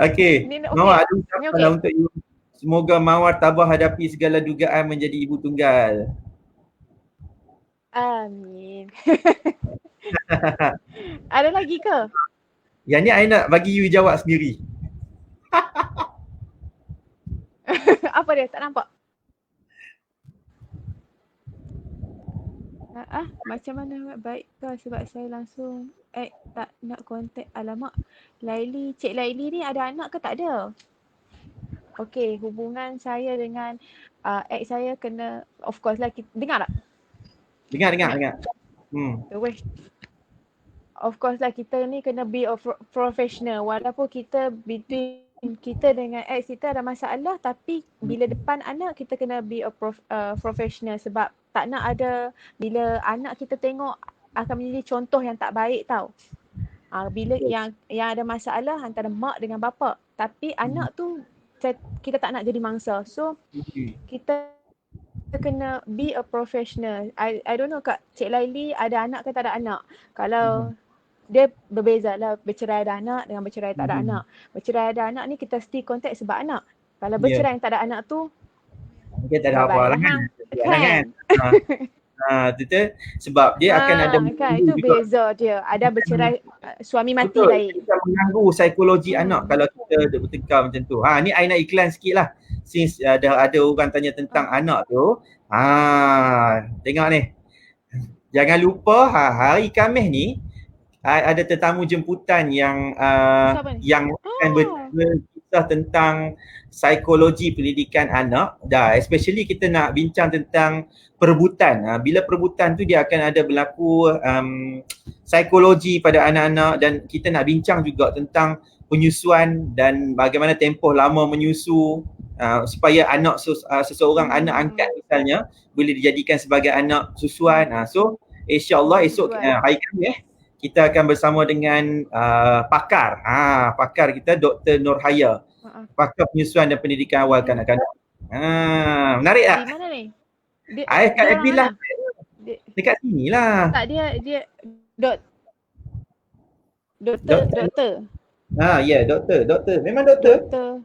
Okey. Mawar ada ucapan untuk you. Semoga Mawar tabah hadapi segala dugaan menjadi ibu tunggal. Amin. Ada lagi ke? Yang ni I nak bagi you jawab sendiri. Apa dia? Tak nampak. Macam mana baik ke sebab saya langsung tak nak kontak. Alamak, Cik Laili ni ada anak ke tak ada? Okey, hubungan saya dengan ex saya kena, of course lah, dengar tak? Dengar. Of course lah, kita ni kena be a professional. Walaupun kita between kita dengan ex kita ada masalah, tapi bila depan anak kita kena be a professional, sebab tak nak ada bila anak kita tengok akan menjadi contoh yang tak baik tau. Bila yang ada masalah antara mak dengan bapa, tapi anak tu kita tak nak jadi mangsa. So kita kena be a professional. I don't know Kak Cik Laili ada anak ke tak ada anak. Kalau dia berbeza lah bercerai ada anak dengan bercerai tak ada anak. Bercerai ada anak ni kita still contact sebab anak. Kalau bercerai yang tak ada anak tu dia tak ada apa-apa lah kan. Betul. Sebab dia akan ada kan, itu beza dia. Ada bercerai suami mati lain. Kita mengganggu psikologi anak kalau kita bertengkar macam tu. Ni I nak iklan sikit lah. Since dah ada orang tanya tentang anak tu. Tengok ni. Jangan lupa hari Khamis ni ada tetamu jemputan yang akan kisah tentang psikologi pendidikan anak. Dah, especially kita nak bincang tentang perebutan. Bila perebutan tu dia akan ada berlaku psikologi pada anak-anak, dan kita nak bincang juga tentang penyusuan dan bagaimana tempoh lama menyusu supaya anak seseorang anak angkat misalnya boleh dijadikan sebagai anak susuan. So insya-Allah esok hari Khamis kita akan bersama dengan pakar. Pakar kita Dr. Nurhaya. Pakar penyusuan dan pendidikan awal kanak-kanak. Menarik tak? Di mana ni? Kat FB lah. Dekat sini lah. Tak, dia doktor. Ya, doktor. Memang doktor. Doktor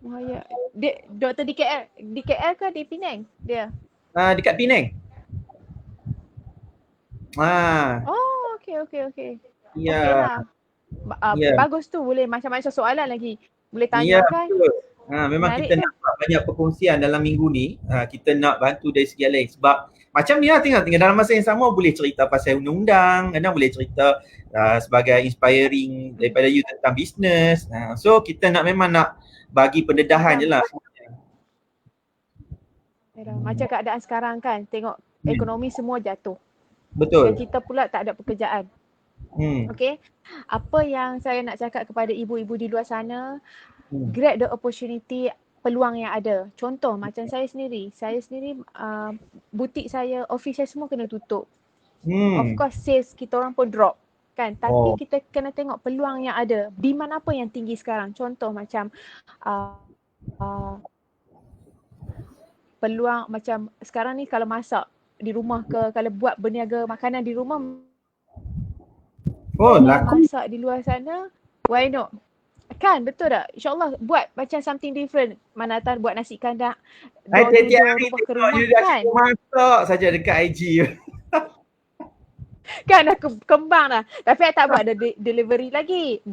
Nurhaya. Dia doktor di KL. Di KL ke di Penang dia? Dekat Penang. Oh, okey. Ya. Okay lah. Bagus tu, boleh macam-macam soalan lagi. Boleh tanya kan? Memang kita nak banyak perkongsian dalam minggu ni. Kita nak bantu dari segi lain sebab macam ni lah, tengok dalam masa yang sama boleh cerita pasal undang-undang, kadang boleh cerita sebagai inspiring daripada you tentang bisnes. So kita memang nak bagi pendedahan je lah. Macam keadaan sekarang kan, tengok ekonomi semua jatuh. Betul. Dan kita pula tak ada pekerjaan. Okay. Apa yang saya nak cakap kepada ibu-ibu di luar sana, grab the opportunity, peluang yang ada. Contoh macam saya sendiri butik saya, office saya semua kena tutup. Of course sales kita orang pun drop kan, tapi kita kena tengok peluang yang ada. Demand apa yang tinggi sekarang? Contoh macam peluang macam sekarang ni kalau masak di rumah ke, kalau buat berniaga makanan di rumah, laku. Masak di luar sana, why not? Kan, betul tak? InsyaAllah buat macam something different. Mana tahu buat nasi kandang, Tiap-tiap hari rumah ke rumah kan. Masak saja dekat IG. Kan dah kembang dah. Tapi I tak buat delivery lagi.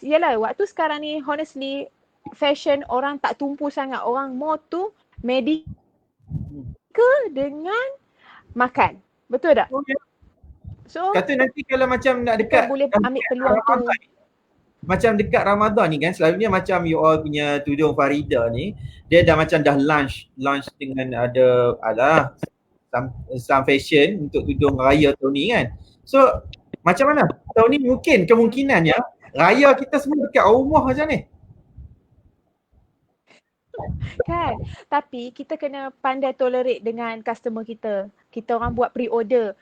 Yalah, waktu sekarang ni honestly fashion orang tak tumpu sangat. Orang more tu medical dengan makan. Betul tak? So kata nanti kalau macam nak dekat boleh ambil peluang tu. Macam dekat Ramadan ni kan, selalunya macam you all punya tudung Farida ni, dia dah macam dah launch dengan ada some fashion untuk tudung raya tahun ni kan. So macam mana? Tahun ni kemungkinannya raya kita semua dekat rumah macam ni. Kan, tapi kita kena pandai tolerate dengan customer kita. Kita orang buat pre-order.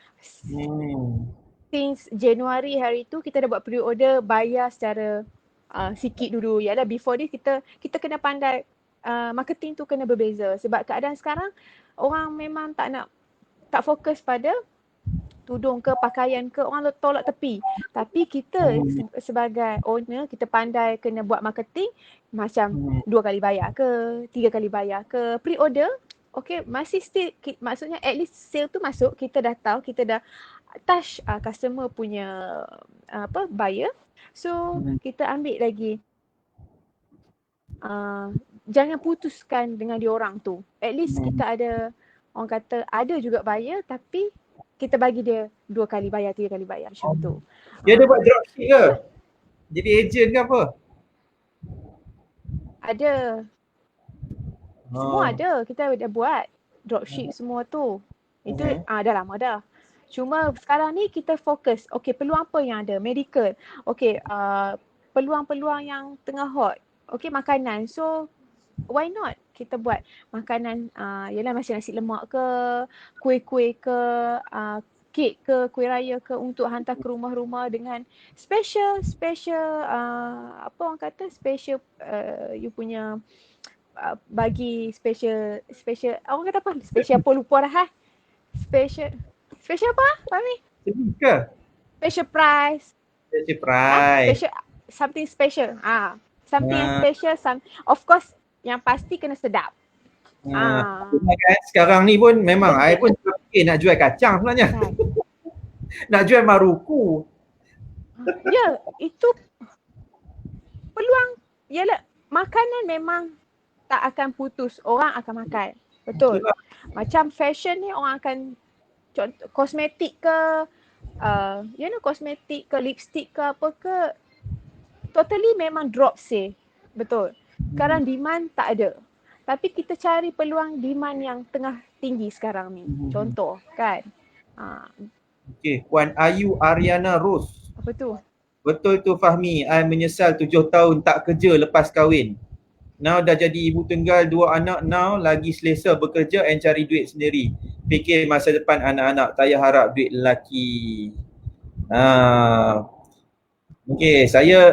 Since Januari hari tu kita dah buat pre-order, bayar secara sikit dulu. Yalah, before this kita kena pandai marketing tu kena berbeza. Sebab keadaan sekarang orang memang tak fokus pada tudung ke pakaian ke, orang tolak tepi. Tapi kita sebagai owner, kita pandai kena buat marketing macam 2 kali bayar ke, 3 kali bayar ke, pre-order. Okay, masih still, maksudnya at least sale tu masuk, kita dah tahu, kita dah touch customer punya buyer. So kita ambil lagi, jangan putuskan dengan diorang tu. At least kita ada, orang kata ada juga buyer, tapi kita bagi dia 2 kali bayar, 3 kali bayar macam tu. Dia ada buat dropship ke? Jadi agent ke apa? Ada. Semua ada. Kita dah buat dropship semua tu. Itu dah lama dah. Cuma sekarang ni kita fokus. Okay, peluang apa yang ada? Medical. Okay, peluang-peluang yang tengah hot. Okay, makanan. So why not kita buat makanan, yalah macam nasi lemak ke, kuih-kuih ke, kek ke, kuih raya ke, untuk hantar ke rumah-rumah dengan special apa orang kata, special you punya bagi special orang kata apa, special apa, lupa dah special apa Fahmi? Special price, something special, something yang special, of course yang pasti kena sedap. Kan sekarang ni pun memang I pun fikir nak jual kacang sebenarnya. Nak jual maruku. Ya, itu peluang. Yalah, makanan memang tak akan putus. Orang akan makan. Betul. Macam fashion ni orang akan, contoh kosmetik ke, kosmetik ke, lipstick ke, apa ke, totally memang drop sih. Betul. Sekarang demand tak ada. Tapi kita cari peluang demand yang tengah tinggi sekarang ni. Contoh kan. Okey, Puan Ayu Ariana Rose. Apa tu? Betul tu Fahmi, I menyesal 7 tahun tak kerja lepas kahwin. Now dah jadi ibu tunggal 2 anak, now lagi selesa bekerja and cari duit sendiri. Fikir masa depan anak-anak, tak payah harap duit lelaki. Okey, saya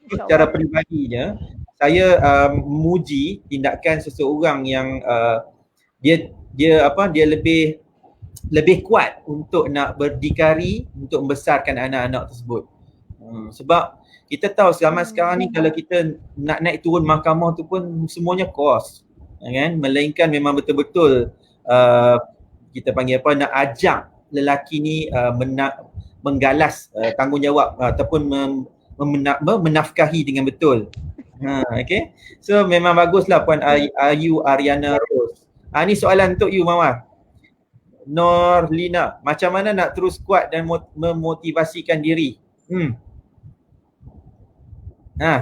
secara peribadinya, saya memuji tindakan seseorang yang dia lebih kuat untuk nak berdikari untuk membesarkan anak-anak tersebut. Sebab kita tahu zaman sekarang ni kalau kita nak naik turun mahkamah tu pun semuanya kos, kan? Melainkan memang betul-betul kita panggil apa, nak ajak lelaki ni menggalas tanggungjawab ataupun menafkahi dengan betul. Okay. So memang baguslah Puan Ayu Ariana Rose. Ni soalan untuk you Mawar. Norlina, macam mana nak terus kuat dan memotivasikan diri?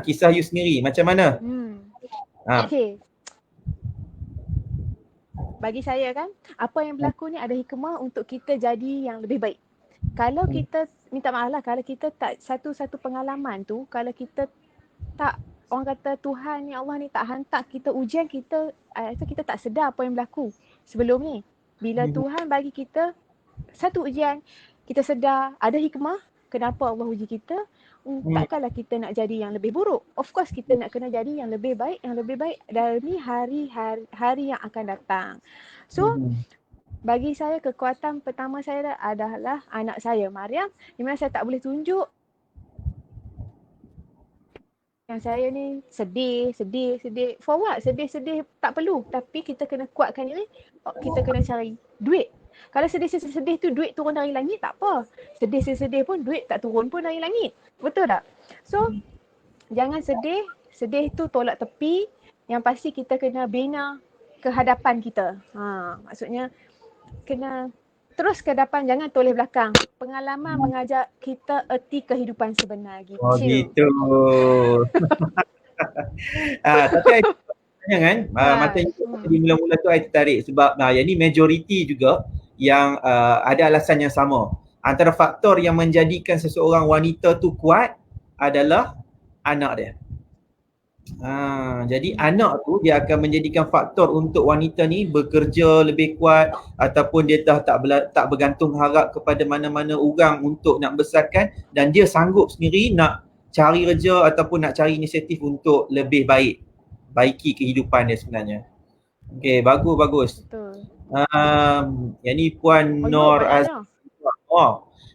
Kisah you sendiri macam mana? Okay. Bagi saya kan, apa yang berlaku ni ada hikmah untuk kita jadi yang lebih baik. Kalau kita, minta maaf lah, kalau kita tak satu-satu pengalaman tu, kalau kita tak, orang kata Tuhan ni, Allah ni tak hantar kita ujian, kita tak sedar apa yang berlaku sebelum ni. Bila Tuhan bagi kita satu ujian, kita sedar ada hikmah kenapa Allah uji kita. Takkanlah kita nak jadi yang lebih buruk. Of course kita nak kena jadi yang lebih baik dari hari yang akan datang. So bagi saya kekuatan pertama saya adalah anak saya Mariam, di mana saya tak boleh tunjuk yang saya ni sedih. For what? Sedih tak perlu. Tapi kita kena kuatkan diri. Kita kena cari duit. Kalau sedih tu duit turun dari langit tak apa. Sedih pun duit tak turun pun dari langit. Betul tak? So, jangan sedih. Sedih tu tolak tepi. Yang pasti kita kena bina kehadapan kita. Maksudnya kena terus ke depan, jangan toleh belakang. Pengalaman mengajar kita erti kehidupan sebenar gitu. Oh gitu. Tapi kan macam tadi mula-mula tu saya tertarik sebab yang ni majoriti juga yang ada alasan yang sama. Antara faktor yang menjadikan seseorang wanita tu kuat adalah anak dia. Jadi anak tu dia akan menjadikan faktor untuk wanita ni bekerja lebih kuat ataupun dia dah tak bergantung harap kepada mana-mana orang untuk nak besarkan, dan dia sanggup sendiri nak cari kerja ataupun nak cari inisiatif untuk lebih baiki kehidupan dia sebenarnya. Okey, bagus. Betul. Yang ni Puan Nur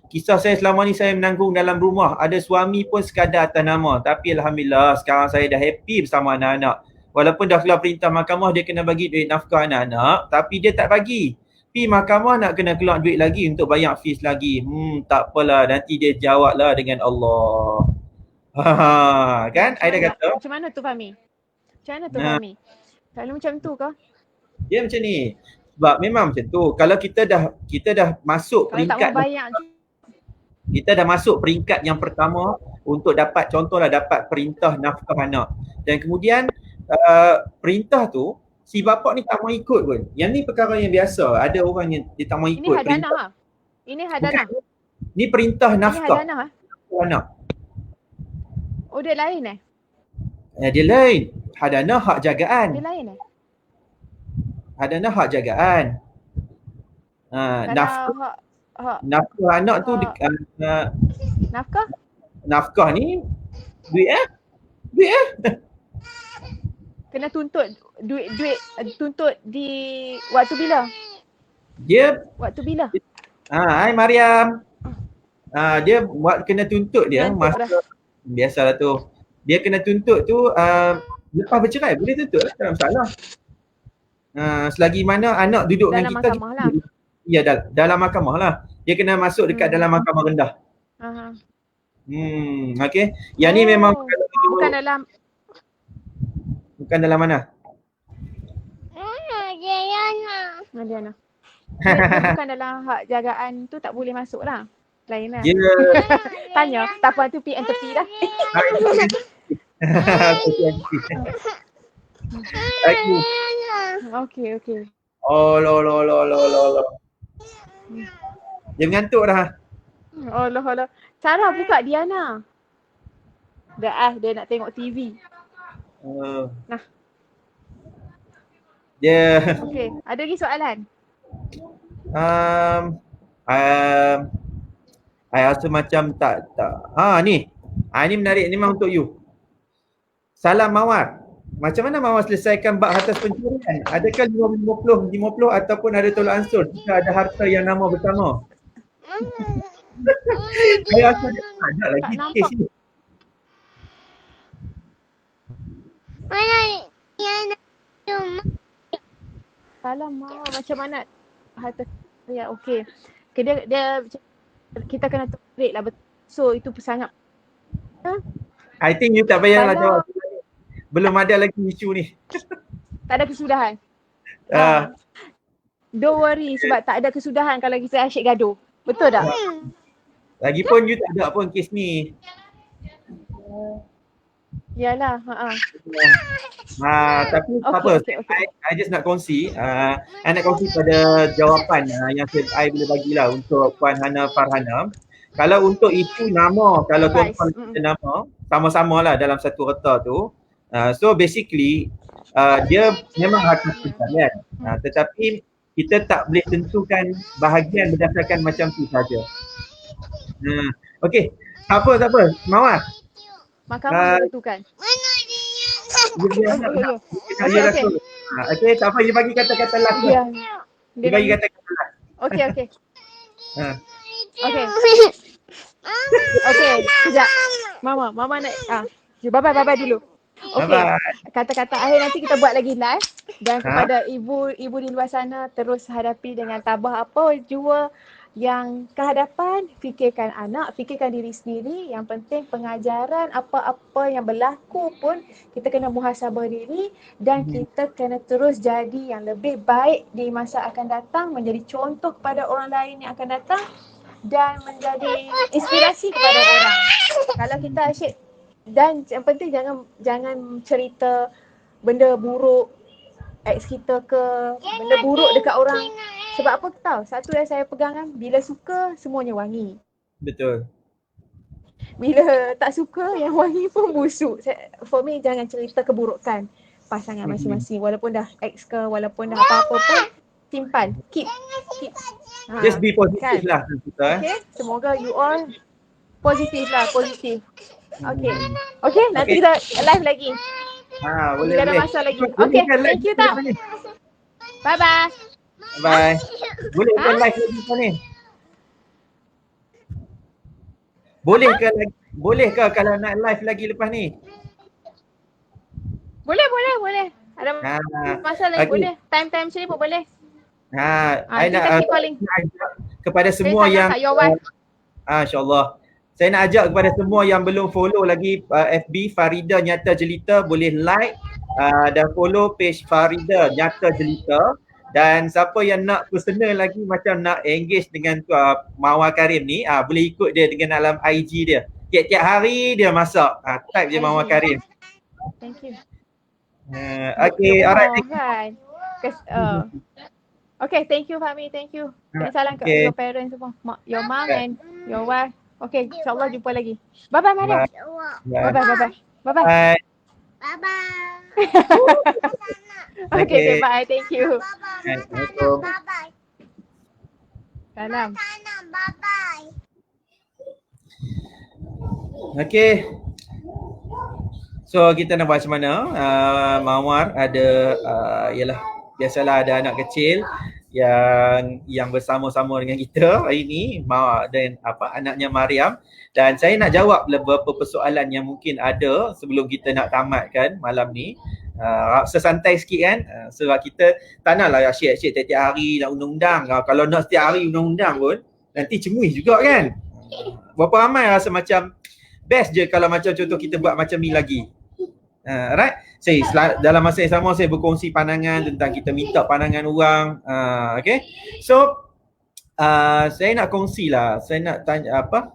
kisah saya selama ni saya menanggung dalam rumah. Ada suami pun sekadar atas nama. Tapi Alhamdulillah sekarang saya dah happy bersama anak-anak. Walaupun dah keluar perintah mahkamah dia kena bagi duit nafkah anak-anak, tapi dia tak bagi. Pergi mahkamah nak kena keluar duit lagi untuk bayar fees lagi. Tak apalah, nanti dia jawablah dengan Allah. Kan? Aida kata. Macam mana tu Fahmi? Fahmi? Kalau macam tu ke? Dia macam ni. Sebab memang macam tu. Kalau kita dah masuk kalau peringkat, tak mau bayar kita dah masuk peringkat yang pertama untuk dapat, contohlah dapat perintah nafkah anak. Dan kemudian perintah tu si bapak ni tak mau ikut pun. Yang ni perkara yang biasa. Ada orang yang dia tak mau ikut. Ini hadanah. Ini hadanah. Ni perintah nafkah. Ini hadanah. Anak. Oh dia lain Dia lain. Hadanah hak jagaan. Dia lain Hadanah hak jagaan. Nafkah anak tu nafkah ni duit kena tuntut duit tuntut di waktu bila? Waktu bila? Hai Mariam. Dia kena tuntut dia masa biasalah tu. Dia kena tuntut tu lepas bercerai boleh tuntut lah, tak ada masalah. Selagi mana anak duduk dalam dengan kita. Mahkamah lah. Ya, dalam mahkamah lah. Dia kena masuk dekat dalam mahkamah rendah. Okey. Yang ni memang bukan dalam mana? Diana. Bukan dalam hak jagaan tu tak boleh masuk lah. Lain lah. Dia Tanya, tak puan tu PN tepi dah. Okay. Okey. Oh, lo. Dia mengantuk dah. Allah. Sarah buka Diana. Dia nak tengok TV. Nah. Dia Okey, ada lagi soalan? I rasa macam tak. Ni. Ni menarik, ni memang untuk you. Salam Mawar. Macam mana Mawar selesaikan bab atas pencurian? Adakah 50 ataupun ada tolak ansur jika ada harta yang nama bersama? Saya rasa ada lagi kes ni. Salam Mawar, macam mana harta ya okey. Dia kita kena tarik lah betul. So itu sangat I think you tak payahlah jawab. Belum ada lagi isu ni. Tak ada kesudahan. Ah. Don't worry sebab tak ada kesudahan kalau kita asyik gaduh. Betul tak? Lagipun you tak ada pun kes ni. Yalah, Tapi apa? Okay. I just nak kongsi. I nak kongsi pada jawapan yang I boleh bagilah untuk Puan Hana Farhana. Kalau untuk isu nama, kalau tuan-tuan ada nama, sama-sama lah dalam satu reta tu. So basically, dia memang harta sekalian. Tetapi kita tak boleh tentukan bahagian berdasarkan macam tu saja. Okey, tak apa. Mawar. Mahkamah tentukan. Okey, tak apa, you bagi kata-kata last. Dia bagi kata-kata last. Okey. Okey, sekejap. Mama nak bye-bye dulu. Okey. Kata-kata akhir nanti kita buat lagi live dan kepada ibu di luar sana terus hadapi dengan tabah apa jua yang kehadapan, fikirkan anak, fikirkan diri sendiri. Yang penting pengajaran apa-apa yang berlaku pun kita kena muhasabah diri dan kita kena terus jadi yang lebih baik di masa akan datang, menjadi contoh kepada orang lain yang akan datang dan menjadi inspirasi kepada orang. Kalau kita asyik dan yang penting jangan cerita benda buruk ex kita ke, benda buruk dekat orang. Sebab apa tahu? Satu yang saya pegang kan, bila suka semuanya wangi. Betul. Bila tak suka yang wangi pun busuk. For me jangan cerita keburukan pasangan masing-masing. Walaupun dah ex ke, walaupun dah apa-apa pun simpan. Keep. Just be positive lah kita. Okay, semoga you all positif. Okay, nanti kita live lagi. Boleh. Kita ada masa lagi. Okay, thank you tak? Bye. Boleh ke live lagi kan ni? Boleh ke kalau nak live lagi lepas ni? Boleh. Ada masa lagi boleh. Time macam ni pun boleh. I nak kepada semua yang insya-Allah. Saya nak ajak kepada semua yang belum follow lagi FB Farida Nyata Jelita, boleh like dan follow page Farida Nyata Jelita. Dan siapa yang nak personal lagi macam nak engage dengan Mawar Karim ni, boleh ikut dia dengan dalam IG dia. Tiap-tiap hari dia masak. Type je Mawar Karim. Thank you. Okay, alright. Okay, thank you Fahmi, thank you. Salam ke your parents semua, your mom and your wife. Okay, insyaAllah jumpa lagi. Bye-bye Mariam. Bye-bye. Okay, bye. Thank you. Bye-bye. Salam. Bye-bye. Okay. So kita nak buat macam mana? Mawar ada ialah biasalah ada anak kecil yang bersama-sama dengan kita hari ni, dan anaknya Mariam, dan saya nak jawab beberapa persoalan yang mungkin ada sebelum kita nak tamatkan malam ni. Sesantai sikit kan, sebab kita tak naklah asyik-asyik tiap-tiap hari nak undang-undang. Kalau nak setiap hari undang-undang pun nanti cemuih juga kan. Berapa ramai rasa macam best je kalau macam contoh kita buat macam ni lagi. Right? Dalam masa yang sama saya berkongsi pandangan tentang kita minta pandangan orang. Okay. So Saya nak kongsi lah. Saya nak tanya apa?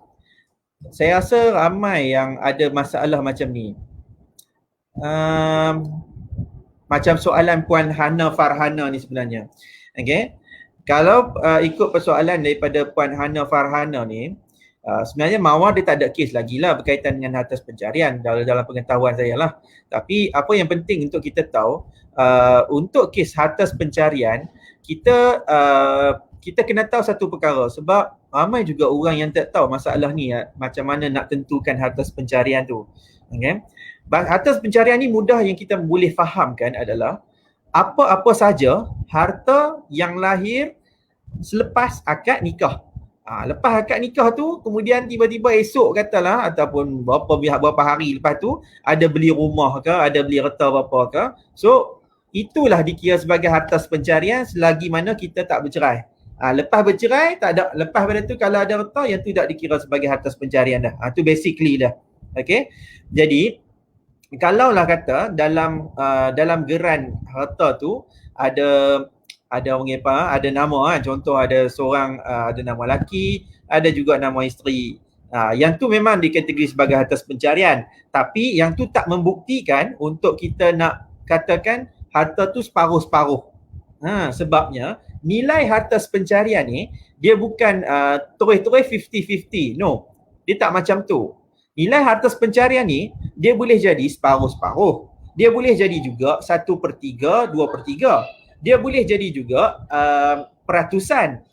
Saya rasa ramai yang ada masalah macam ni. Macam soalan Puan Hana Farhana ni sebenarnya. Okay. Kalau ikut persoalan daripada Puan Hana Farhana ni, sebenarnya Mawar dia tak ada kes lagi lah berkaitan dengan hartas pencarian dalam pengetahuan saya lah. Tapi apa yang penting untuk kita tahu, untuk kes hartas pencarian, kita kena tahu satu perkara, sebab ramai juga orang yang tak tahu masalah ni, macam mana nak tentukan hartas pencarian tu. Okay. Hartas pencarian ni mudah yang kita boleh fahamkan adalah apa-apa saja harta yang lahir selepas akad nikah. Lepas akad nikah tu, kemudian tiba-tiba esok katalah ataupun berapa hari lepas tu ada beli rumah ke, ada beli reta berapa ke. So itulah dikira sebagai hartas pencarian selagi mana kita tak bercerai. Lepas bercerai tak ada, lepas pada tu kalau ada reta, yang tu tak dikira sebagai hartas pencarian dah. Tu basically dah. Okay. Jadi kalaulah kata dalam geran harta tu ada orang apa, ada nama, contoh ada seorang ada nama lelaki, ada juga nama isteri. Yang tu memang dikategori sebagai hartas pencarian, tapi yang tu tak membuktikan untuk kita nak katakan harta tu separuh-separuh. Sebabnya nilai hartas pencarian ni dia bukan terus-terus 50-50. No. Dia tak macam tu. Nilai hartas pencarian ni dia boleh jadi separuh-separuh. Dia boleh jadi juga 1/3, 2/3. Dia boleh jadi juga peratusan.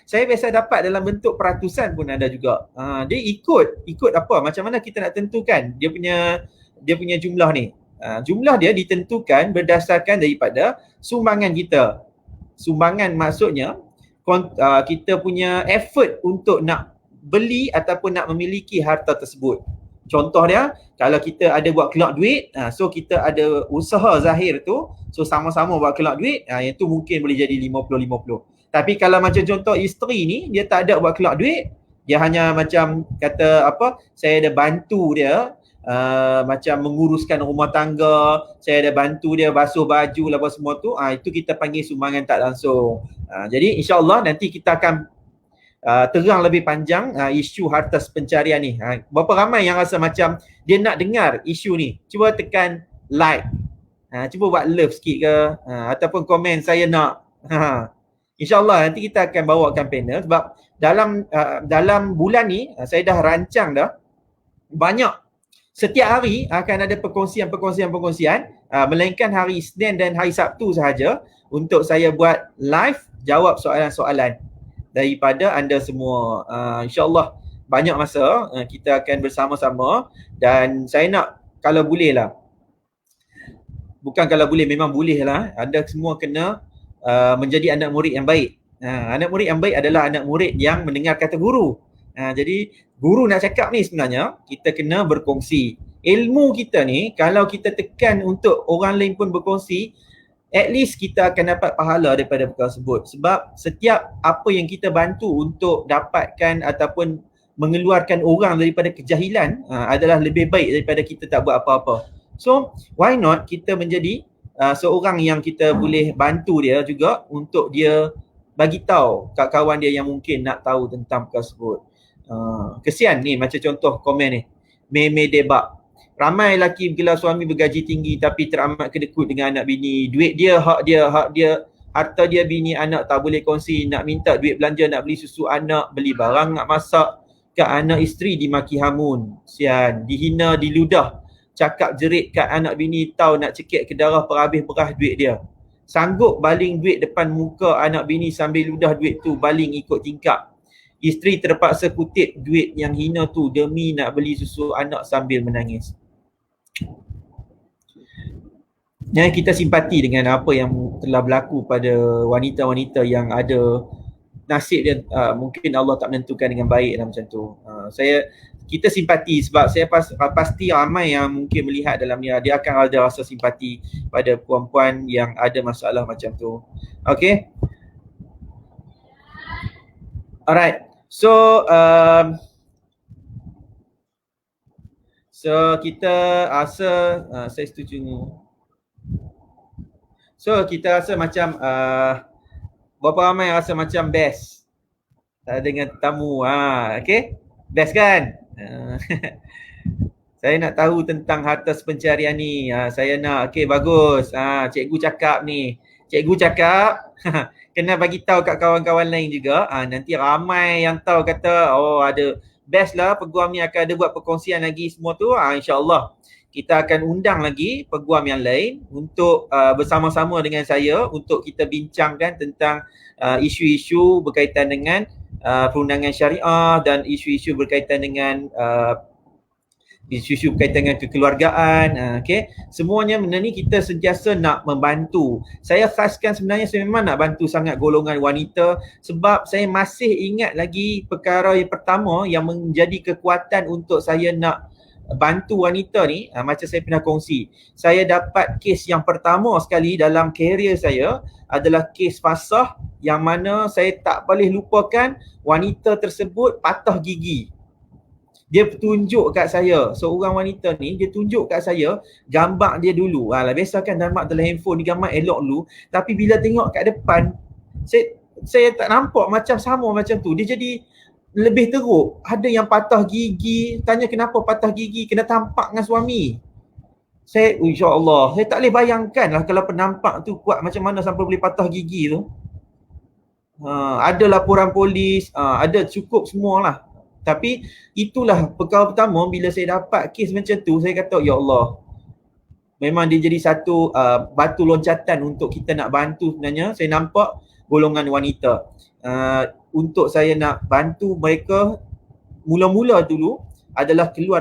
Saya biasa dapat dalam bentuk peratusan pun ada juga. Dia ikut apa? Macam mana kita nak tentukan dia punya jumlah ni? Jumlah dia ditentukan berdasarkan daripada sumbangan kita. Sumbangan maksudnya kita punya effort untuk nak beli ataupun nak memiliki harta tersebut. Contoh dia, kalau kita ada buat kelak duit, so kita ada usaha zahir tu, so sama-sama buat kelak duit, yang tu mungkin boleh jadi 50-50. Tapi kalau macam contoh isteri ni, dia tak ada buat kelak duit, dia hanya macam kata apa, saya ada bantu dia, macam menguruskan rumah tangga, saya ada bantu dia basuh baju lah apa semua tu, itu kita panggil sumbangan tak langsung. Jadi insyaAllah nanti kita akan terang lebih panjang isu hartas pencarian ni. Berapa ramai yang rasa macam dia nak dengar isu ni? Cuba tekan like. Cuba buat love sikit ke, ataupun komen saya nak. InsyaAllah nanti kita akan bawakan panel, sebab dalam bulan ni saya dah rancang dah banyak. Setiap hari akan ada perkongsian, melainkan hari Isnin dan hari Sabtu sahaja untuk saya buat live jawab soalan-soalan daripada anda semua. InsyaAllah banyak masa kita akan bersama-sama, dan saya nak, kalau boleh lah, bukan kalau boleh, memang boleh lah, anda semua kena menjadi anak murid yang baik. Anak murid yang baik adalah anak murid yang mendengar kata guru. Jadi guru nak cakap ni sebenarnya kita kena berkongsi. Ilmu kita ni kalau kita tekan untuk orang lain pun berkongsi, at least kita akan dapat pahala daripada perkara tersebut. Sebab setiap apa yang kita bantu untuk dapatkan ataupun mengeluarkan orang daripada kejahilan adalah lebih baik daripada kita tak buat apa-apa. So why not kita menjadi seorang yang kita boleh bantu dia juga untuk dia bagi tahu kat kawan dia yang mungkin nak tahu tentang perkara tersebut. Kesian ni, macam contoh komen ni, Meme Debak. Ramai lelaki bergelar suami bergaji tinggi tapi teramat kedekut dengan anak bini. Duit dia, hak dia, harta dia, bini anak tak boleh kongsi. Nak minta duit belanja, nak beli susu anak, beli barang nak masak. Kat anak isteri dimaki hamun. Sian, dihina, diludah. Cakap jerit kat anak bini, tahu nak cekik ke darah per habis berah duit dia. Sanggup baling duit depan muka anak bini sambil ludah duit tu baling ikut tingkap. Isteri terpaksa kutip duit yang hina tu demi nak beli susu anak sambil menangis. Kita simpati dengan apa yang telah berlaku pada wanita-wanita yang ada nasib dia mungkin Allah tak menentukan dengan baik macam tu. Kita simpati sebab saya pasti ramai yang mungkin melihat dalam ni, dia akan ada rasa simpati pada puan-puan yang ada masalah macam tu. Okay. Alright. So kita rasa saya setuju ni. So kita rasa macam berapa ramai rasa macam best dengan tetamu. Okay. Best kan? Saya nak tahu tentang harta pencarian ni. Saya nak, okay bagus. Cikgu cakap ni. Cikgu cakap, kena bagi tahu kat kawan-kawan lain juga. Nanti ramai yang tahu kata, oh ada best lah peguam ni akan ada buat perkongsian lagi semua tu. InsyaAllah kita akan undang lagi peguam yang lain untuk bersama-sama dengan saya untuk kita bincangkan tentang isu-isu berkaitan dengan perundangan syariah dan isu-isu berkaitan dengan isu-isu berkaitan dengan kekeluargaan. Okay. Semuanya benda ni kita sentiasa nak membantu. Saya khaskan sebenarnya saya memang nak bantu sangat golongan wanita sebab saya masih ingat lagi perkara yang pertama yang menjadi kekuatan untuk saya nak bantu wanita ni, macam saya pernah kongsi. Saya dapat kes yang pertama sekali dalam kerjaya saya adalah kes fasah yang mana saya tak boleh lupakan wanita tersebut patah gigi. Dia tunjuk kat saya, seorang wanita ni, dia tunjuk kat saya gambar dia dulu. Biasa kan gambar dalam handphone ni gambar elok dulu. Tapi bila tengok kat depan, saya tak nampak macam sama macam tu. Dia jadi lebih teruk. Ada yang patah gigi, tanya kenapa patah gigi, kena tampak dengan suami. Saya, insyaAllah, saya tak boleh bayangkan lah kalau penampak tu kuat macam mana sampai boleh patah gigi tu. Ada laporan polis, ada cukup semualah. Tapi itulah perkara pertama bila saya dapat kes macam tu, saya kata ya Allah, memang dia jadi satu batu loncatan untuk kita nak bantu sebenarnya. Saya nampak golongan wanita, untuk saya nak bantu mereka mula-mula dulu adalah keluar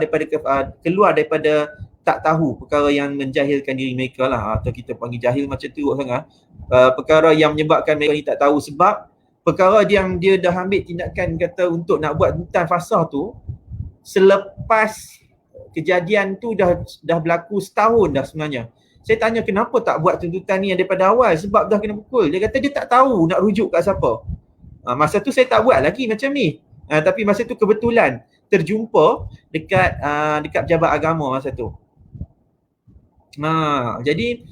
daripada tak tahu perkara yang menjahilkan diri mereka lah, atau kita panggil jahil macam tu sangat. Perkara yang menyebabkan mereka ni tak tahu sebab perkara yang dia dah ambil tindakan kata untuk nak buat tuntutan fasah tu selepas kejadian tu dah berlaku setahun dah sebenarnya. Saya tanya kenapa tak buat tuntutan ni daripada awal sebab dah kena pukul. Dia kata dia tak tahu nak rujuk kat siapa. Masa tu saya tak buat lagi macam ni. Tapi masa tu kebetulan terjumpa dekat pejabat agama masa tu. Jadi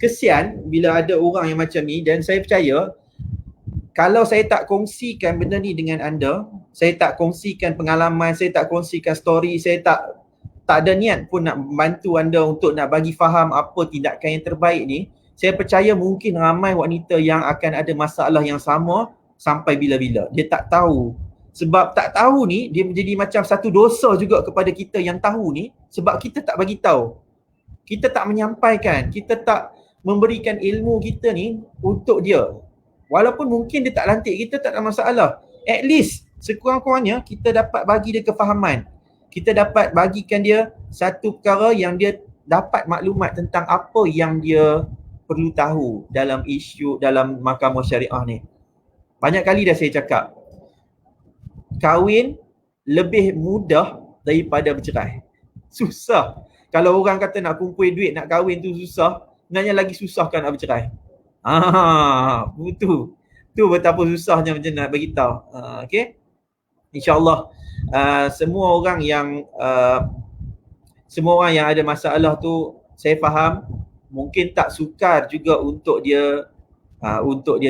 kesian bila ada orang yang macam ni dan saya percaya kalau saya tak kongsikan benda ni dengan anda, saya tak kongsikan pengalaman, saya tak kongsikan story, saya tak ada niat pun nak membantu anda untuk nak bagi faham apa tindakan yang terbaik ni, saya percaya mungkin ramai wanita yang akan ada masalah yang sama sampai bila-bila. Dia tak tahu. Sebab tak tahu ni, dia menjadi macam satu dosa juga kepada kita yang tahu ni sebab kita tak bagi tahu. Kita tak menyampaikan, kita tak memberikan ilmu kita ni untuk dia. Walaupun mungkin dia tak lantik kita, tak ada masalah. At least sekurang-kurangnya kita dapat bagi dia kefahaman. Kita dapat bagikan dia satu perkara yang dia dapat maklumat tentang apa yang dia perlu tahu dalam isu, dalam mahkamah syariah ni. Banyak kali dah saya cakap, kahwin lebih mudah daripada bercerai. Susah. Kalau orang kata nak kumpul duit nak kahwin tu susah, sebenarnya lagi susah kan nak bercerai. Itu betapa susahnya macam nak bagi tahu. Okey. InsyaAllah semua orang yang ada masalah tu saya faham mungkin tak sukar juga untuk dia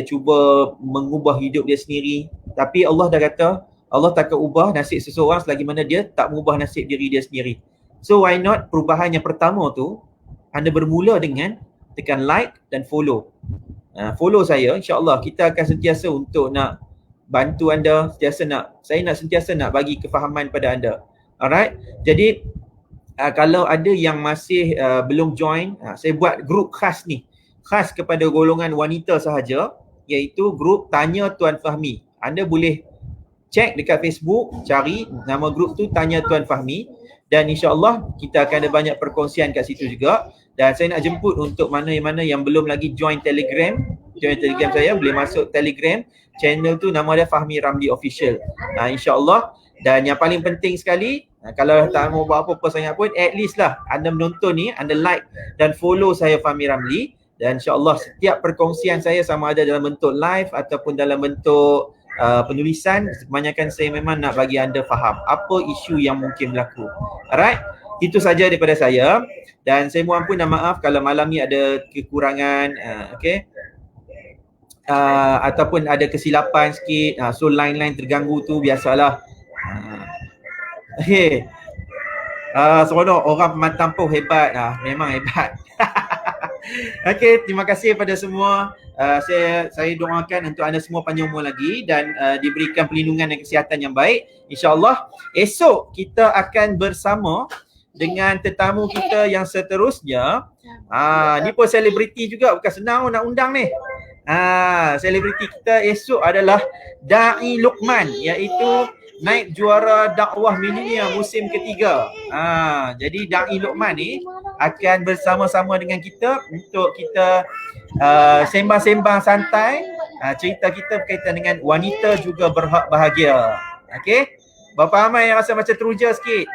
cuba mengubah hidup dia sendiri. Tapi Allah dah kata Allah takkan ubah nasib seseorang selagi mana dia tak mengubah nasib diri dia sendiri. So why not perubahan yang pertama tu anda bermula dengan tekan like dan follow. Follow saya, insyaAllah kita akan sentiasa untuk nak bantu anda, saya nak sentiasa nak bagi kefahaman pada anda. Alright, jadi kalau ada yang masih belum join, saya buat grup khas ni, khas kepada golongan wanita sahaja, iaitu grup Tanya Tuan Fahmi. Anda boleh check dekat Facebook, cari nama grup tu Tanya Tuan Fahmi, dan insyaAllah kita akan ada banyak perkongsian kat situ juga. Dan saya nak jemput untuk mana-mana yang belum lagi join Telegram saya, boleh masuk Telegram. Channel tu nama dia Fahmi Ramli Official. InsyaAllah. Dan yang paling penting sekali, kalau tak mau buat apa-apa sangat pun, at least lah anda menonton ni, anda like dan follow saya Fahmi Ramli. Dan insyaAllah setiap perkongsian saya sama ada dalam bentuk live ataupun dalam bentuk penulisan, kebanyakan saya memang nak bagi anda faham apa isu yang mungkin berlaku. Alright, itu saja daripada saya. Dan saya mohon ampun dan maaf kalau malam ni ada kekurangan. Okay. ataupun ada kesilapan sikit, so line-line terganggu tu biasalah. Okay. Seronok, orang Pemantampung hebat. Memang hebat. Okay, terima kasih pada semua. Saya doakan untuk anda semua panjang umur lagi dan diberikan perlindungan dan kesihatan yang baik. InsyaAllah esok kita akan bersama dengan tetamu kita yang seterusnya. Ni pun selebriti juga, bukan senang nak undang ni. Selebriti kita esok adalah Da'i Luqman, iaitu naib juara dakwah milenial musim ketiga. Jadi Da'i Luqman ni akan bersama-sama dengan kita untuk kita sembang-sembang santai, cerita kita berkaitan dengan wanita juga berhak bahagia. Okey? Berapa ramai yang rasa macam teruja sikit?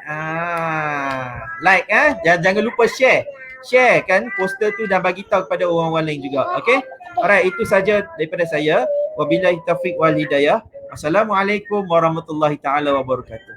Like jangan lupa share. Share kan poster tu dan bagi tahu kepada orang-orang lain juga. Okey? Alright, itu saja daripada saya. Wabillahi taufiq wal hidayah. Assalamualaikum warahmatullahi taala wabarakatuh.